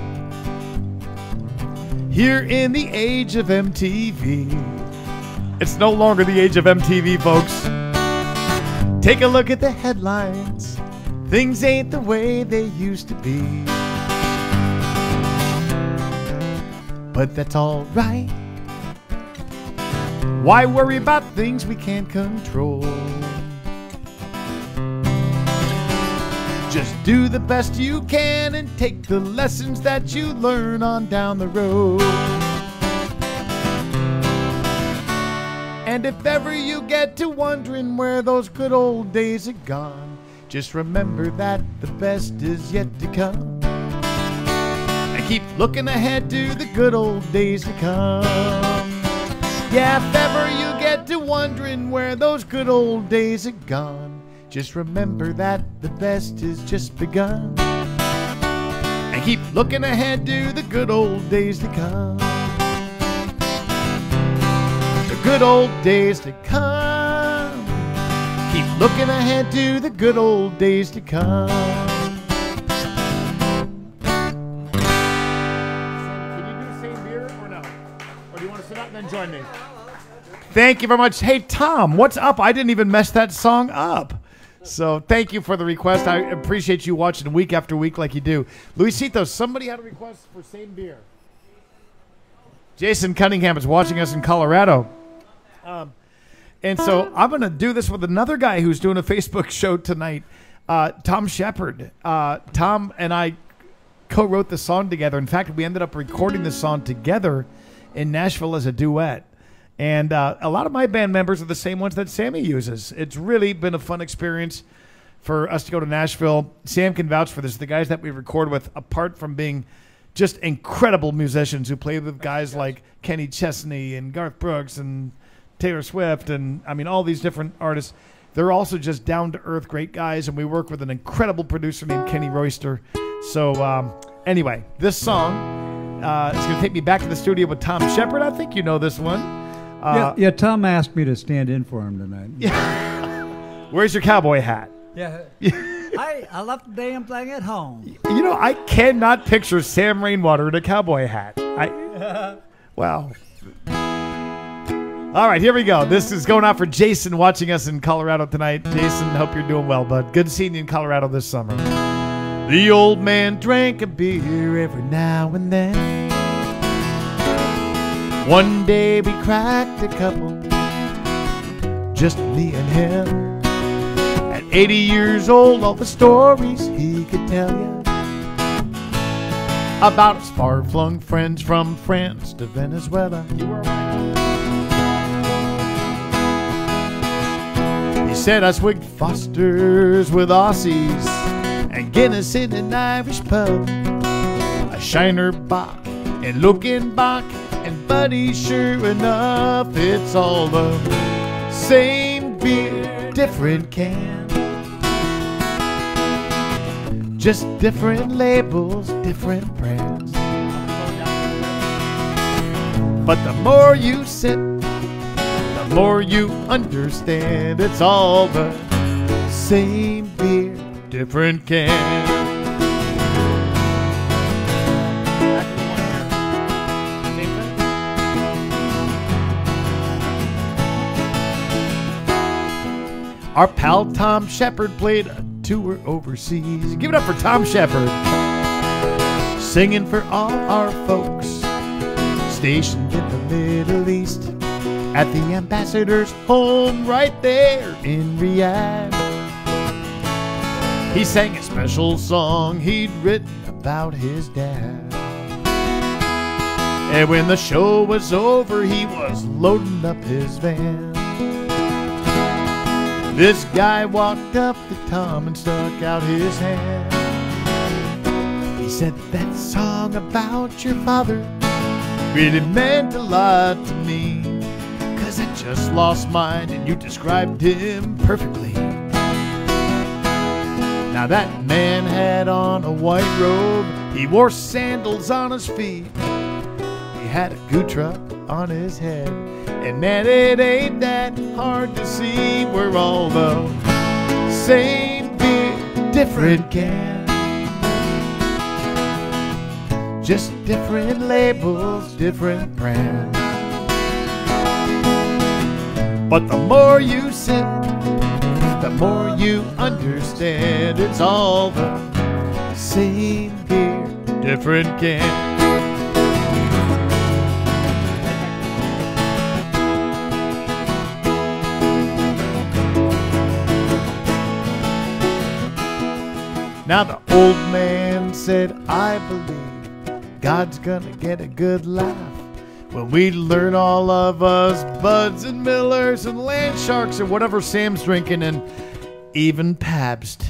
here in the age of MTV. It's no longer the age of MTV, folks. Take a look at the headlines. Things ain't the way they used to be. But that's all right, Why worry about things we can't control? Just do the best you can and take the lessons that you learn on down the road. And if ever you get to wondering where those good old days are gone, just remember that the best is yet to come. And keep looking ahead to the good old days to come. Yeah, if ever you get to wondering where those good old days are gone, just remember that the best is just begun. And keep looking ahead to the good old days to come. The good old days to come. Keep looking ahead to the good old days to come. Can you do the same beer or no? Or do you want to sit up and then join me? Thank you very much. Hey, Tom, what's up? I didn't even mess that song up. So thank you for the request. I appreciate you watching week after week like you do. Luisito, somebody had a request for same beer. Jason Cunningham is watching us in Colorado. And so I'm going to do this with another guy who's doing a Facebook show tonight, Tom Shepard. Tom and I co-wrote the song together. In fact, we ended up recording the song together in Nashville as a duet. And a lot of my band members are the same ones that Sammy uses. It's really been a fun experience for us to go to Nashville. Sam can vouch for this. The guys that we record with, apart from being just incredible musicians who play with guys like Kenny Chesney and Garth Brooks and Taylor Swift and, I mean, all these different artists, they're also just down-to-earth great guys, and we work with an incredible producer named Kenny Royster. So anyway, this song is going to take me back to the studio with Tom Shepard. I think you know this one. Yeah, Tom asked me to stand in for him tonight. Where's your cowboy hat? Yeah. I left the damn thing at home. You know, I cannot picture Sam Rainwater in a cowboy hat. Wow. All right, here we go. This is going out for Jason watching us in Colorado tonight. Jason, hope you're doing well, bud. Good seeing you in Colorado this summer. The old man drank a beer every now and then. One day we cracked a couple, just me and him. At 80 years old, all the stories he could tell you about his far-flung friends from France to Venezuela. You were right. He said I swigged Fosters with Aussies and Guinness in an Irish pub, a Shiner Bock and Luckenbach. And buddy, sure enough, it's all the same beer, different can. Just different labels, different brands. But the more you sip, the more you understand. It's all the same beer, different can. Our pal Tom Shepard played a tour overseas. Give it up for Tom Shepard. Singing for all our folks stationed in the Middle East at the ambassador's home right there in Riyadh. He sang a special song he'd written about his dad. And when the show was over, he was loading up his van. This guy walked up to Tom and stuck out his hand. He said, that song about your father really meant a lot to me, 'cause I just lost mine and you described him perfectly. Now that man had on a white robe, he wore sandals on his feet, he had a gutra on his head, and man, it ain't that hard to see. We're all the same beer, different can. Just different labels, different brands. But the more you sip, the more you understand. It's all the same beer, different can. Now the old man said, I believe God's gonna get a good laugh when we learn all of us Buds and Millers and Land Sharks and whatever Sam's drinking, and even Pabst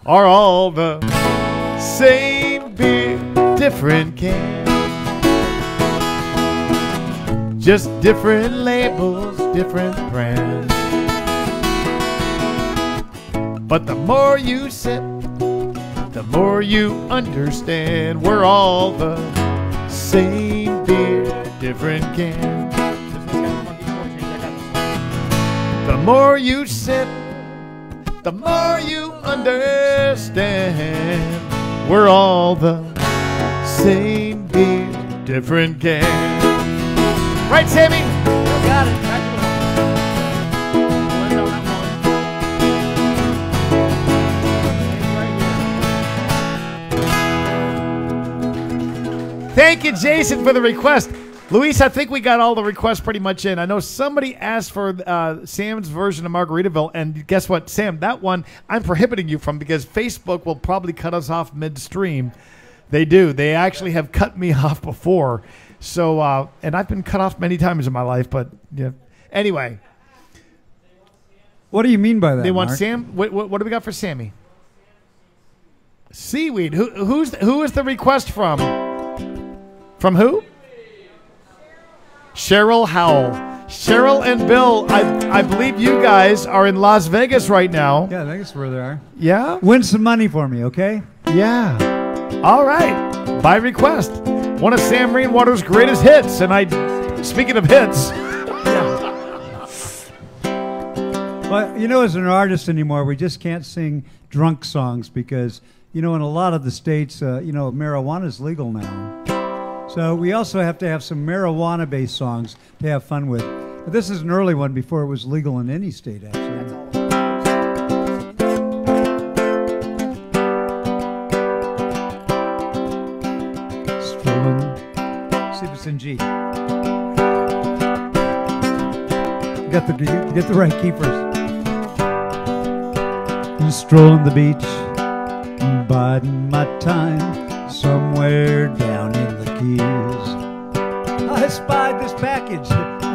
are all the same beer, different can. Just different labels, different brands. But the more you sip, the more you understand we're all the same beer, different can. The more you sip, the more you understand we're all the same beer, different can. Right, Sammy? Got it. Thank you, Jason, for the request. Luis, I think we got all the requests pretty much in. I know somebody asked for Sam's version of Margaritaville, and guess what, Sam? That one I'm prohibiting you from because Facebook will probably cut us off midstream. They do. They actually have cut me off before. So, and I've been cut off many times in my life, but yeah. Anyway. What do you mean by that, They want Mark? Sam. What do we got for Sammy? Seaweed. Who is the request from? From who? Cheryl Howell. Cheryl and Bill, I believe you guys are in Las Vegas right now. Yeah, I think it's where they are. Yeah? Win some money for me, okay? Yeah. All right. By request. One of Sam Rainwater's greatest hits. And speaking of hits. Well, you know, as an artist anymore, we just can't sing drunk songs because, you know, in a lot of the states, marijuana is legal now. So we also have to have some marijuana-based songs to have fun with. But this is an early one before it was legal in any state, actually. Strolling. See if it's in G. Get the right key first. Strolling the beach, biding my time, somewhere down in the Keys. I spied this package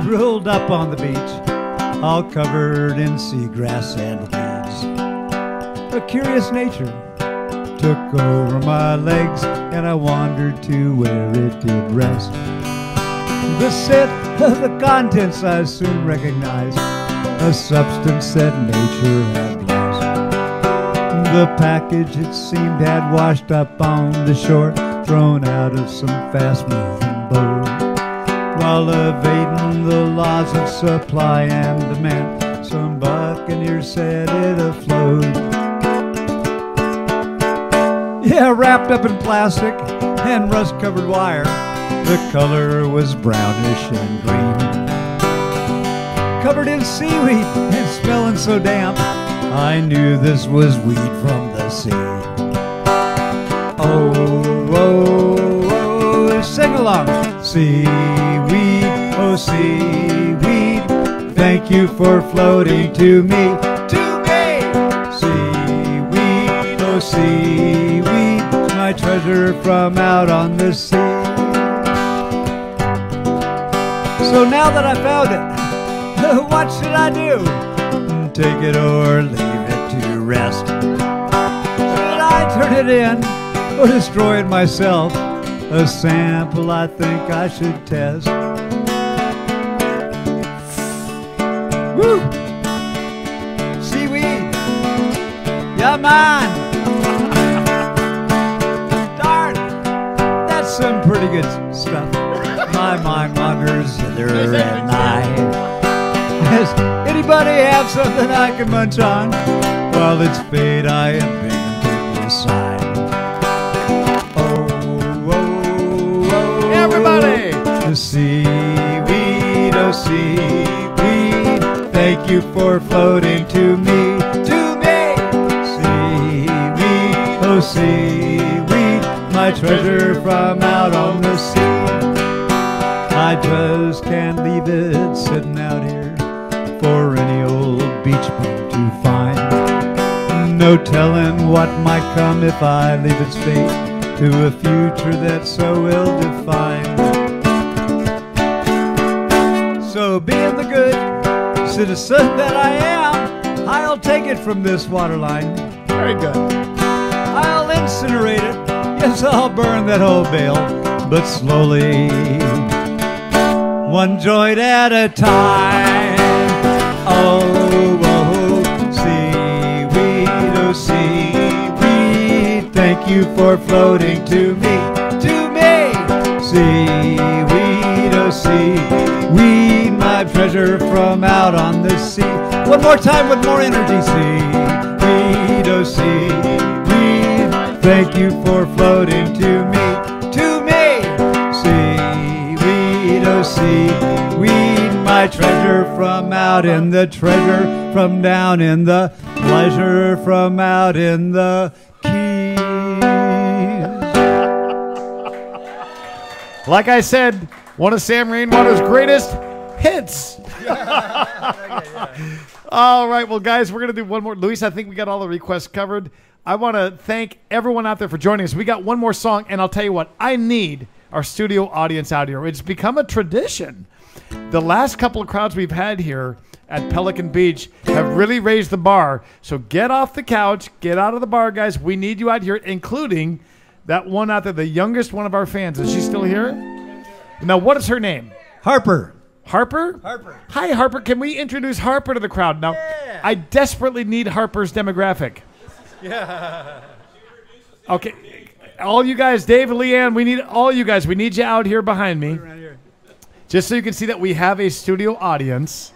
rolled up on the beach, all covered in seagrass and weeds. A curious nature took over my legs, and I wandered to where it did rest. The scent of the contents I soon recognized, a substance that nature had blessed. The package, it seemed, had washed up on the shore, thrown out of some fast-moving boat. While evading the laws of supply and demand, some buccaneers set it afloat. Yeah, wrapped up in plastic and rust-covered wire, the color was brownish and green. Covered in seaweed and smelling so damp, I knew this was weed from the sea. Oh, oh, oh, sing along. Seaweed, oh seaweed, thank you for floating to me, to me. Seaweed, oh seaweed, my treasure from out on the sea. So now that I found it, what should I do? Take it or leave it to rest? Should I turn it in or destroy it myself? A sample I think I should test. Woo! Seaweed! Yeah, man! Darn! That's some pretty good stuff. My mind wanders hither and night. Does anybody have something I can munch on? While it's fate I am begging to decide. Oh, oh, oh. Everybody! The seaweed, oh seaweed, thank you for floating to me, to me. Seaweed, oh seaweed, my treasure from out on the sea. I just can't leave it sitting out here for any old beach bum to find. No no telling what might come if I leave its fate to a future that's so ill-defined. So being the good citizen that I am, I'll take it from this waterline. Very good. I'll incinerate it. Yes, I'll burn that whole bale, but slowly, one joint at a time. Oh, oh, seaweed, oh, seaweed, thank you for floating to me, to me. Seaweed, oh, seaweed, my treasure from out on the sea. One more time with more energy. Seaweed, oh, seaweed, thank you for floating to me, to me. Seaweed, oh, seaweed, my treasure from out in the treasure from down in the pleasure from out in the keys. Like I said, one of Sam Rainwater's greatest hits. All right, well, guys, we're going to do one more. Luis, I think we got all the requests covered. I want to thank everyone out there for joining us. We got one more song, and I'll tell you what, I need our studio audience out here. It's become a tradition. The last couple of crowds we've had here at Pelican Beach have really raised the bar. So get off the couch, get out of the bar, guys. We need you out here, including that one out there, the youngest one of our fans. Is she still here? Now, what is her name? Harper. Harper? Harper. Hi, Harper. Can we introduce Harper to the crowd? Now, Yeah. I desperately need Harper's demographic. Yeah. Okay. All you guys, Dave and Leanne, we need all you guys. We need you out here behind me. Just so you can see that we have a studio audience.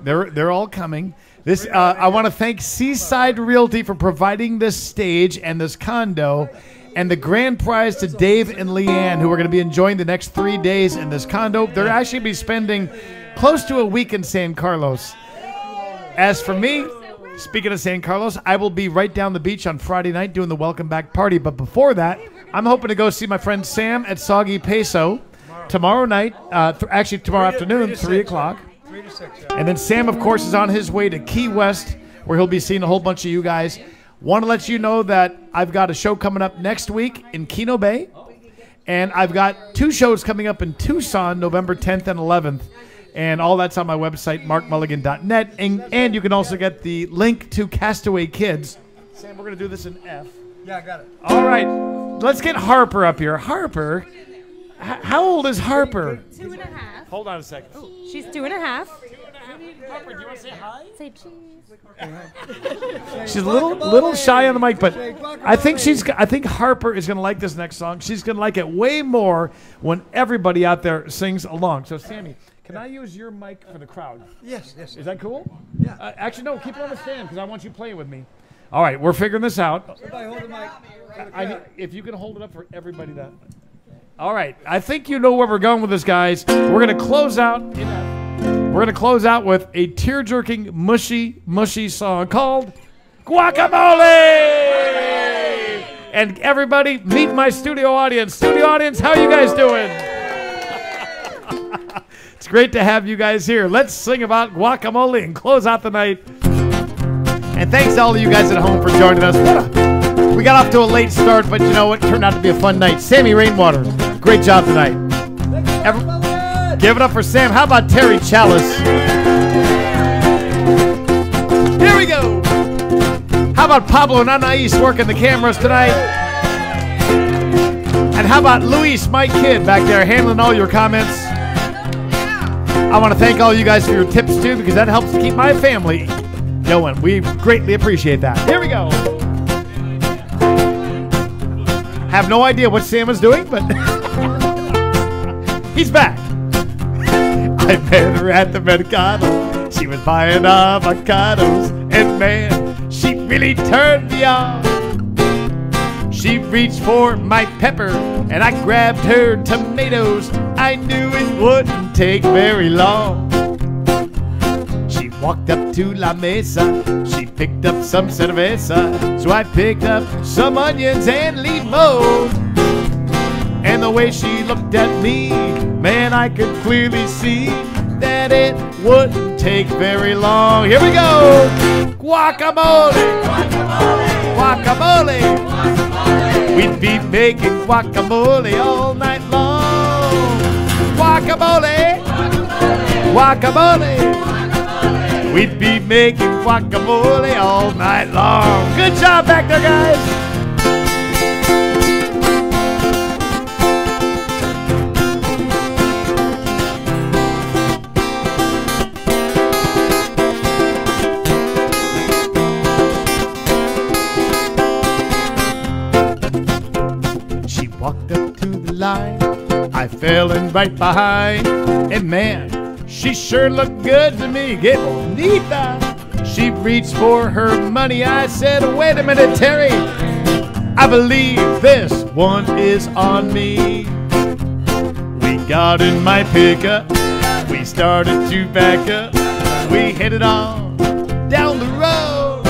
They're all coming. This I want to thank Seaside Realty for providing this stage and this condo, and the grand prize to Dave and Leanne, who are going to be enjoying the next 3 days in this condo. They're actually be spending close to a week in San Carlos. As for me, speaking of San Carlos, I will be right down the beach on Friday night doing the welcome back party. But before that, I'm hoping to go see my friend Sam at Soggy Peso tomorrow night, actually tomorrow afternoon, 3 o'clock. 3 to 6. And then Sam, of course, is on his way to Key West, where he'll be seeing a whole bunch of you guys. Want to let you know that I've got a show coming up next week in Keno Bay. And I've got 2 shows coming up in Tucson, November 10th and 11th. And all that's on my website, markmulligan.net. And you can also get the link to Castaway Kids. Sam, we're going to do this in F. Yeah, I got it. All right. Let's get Harper up here. Harper, how old is Harper? 2.5. Hold on a second. She's 2.5. Harper, do you want to say hi? Say cheese. She's a little shy on the mic, but I think Harper is going to like this next song. She's going to like it way more when everybody out there sings along. So, Sammy, can I use your mic for the crowd? Yes, yes. Is that cool? Yeah. Actually, no, keep it on the stand because I want you playing with me. All right, we're figuring this out. Somebody hold the mic. If you can hold it up for everybody that. All right, I think you know where we're going with this, guys. We're going to close out. We're going to close out with a tear-jerking, mushy song called Guacamole! And everybody, meet my studio audience. Studio audience, how are you guys doing? It's great to have you guys here. Let's sing about guacamole and close out the night. And thanks to all of you guys at home for joining us. We got off to a late start, but you know what? It turned out to be a fun night. Sammy Rainwater, great job tonight. Give it up for Sam. How about Terry Challis? Here we go. How about Pablo and Anais working the cameras tonight? And how about Luis, my kid, back there handling all your comments? I want to thank all you guys for your tips, too, because that helps to keep my family going. We greatly appreciate that. Here we go. Have no idea what Sam is doing, but he's back. I met her at the Mercado. She was buying avocados, and man, she really turned me on. She reached for my pepper, and I grabbed her tomatoes. I knew it wouldn't take very long. She walked up to La Mesa. She picked up some cerveza. So I picked up some onions and limon. And the way she looked at me, man, I could clearly see that it wouldn't take very long. Here we go. Guacamole. Guacamole. We'd be making guacamole all night long. Guacamole. Guacamole. We'd be making guacamole all night long. Good job back there, guys. She walked up to the line, I fell in right behind, and man, she sure looked good to me. Que bonita. She reached for her money. I said, wait a minute, Terry. I believe this one is on me. We got in my pickup. We started to back up. We headed on down the road.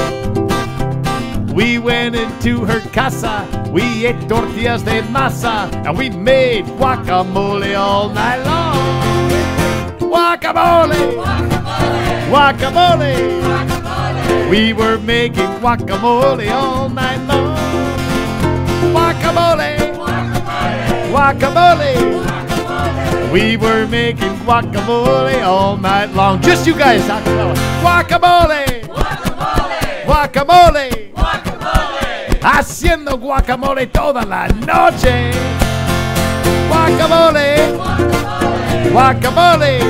We went into her casa. We ate tortillas de masa. And we made guacamole all night long. Guacamole! Guacamole! We were making guacamole all night long. Guacamole! Guacamole! We were making guacamole all night long. Just you guys, guacamole! Guacamole! Haciendo guacamole toda la noche. Guacamole! Guacamole!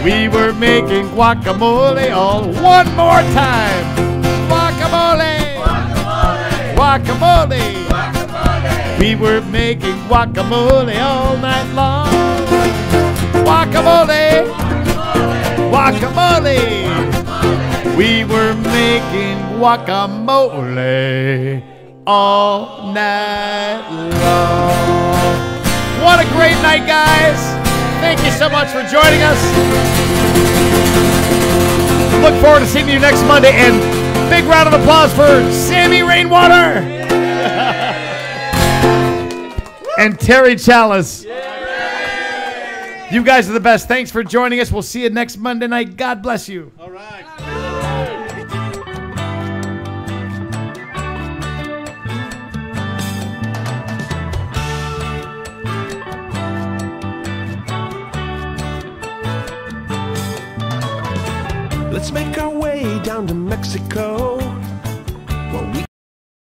We were making guacamole all one more time. Guacamole! Guacamole! We were making guacamole all night long. Guacamole! Guacamole! We were making guacamole all night long. What a great night, guys. Thank you so much for joining us. Look forward to seeing you next Monday. And big round of applause for Sammy Rainwater and Terry Challis. You guys are the best. Thanks for joining us. We'll see you next Monday night. God bless you. All right. Let's make our way down to Mexico.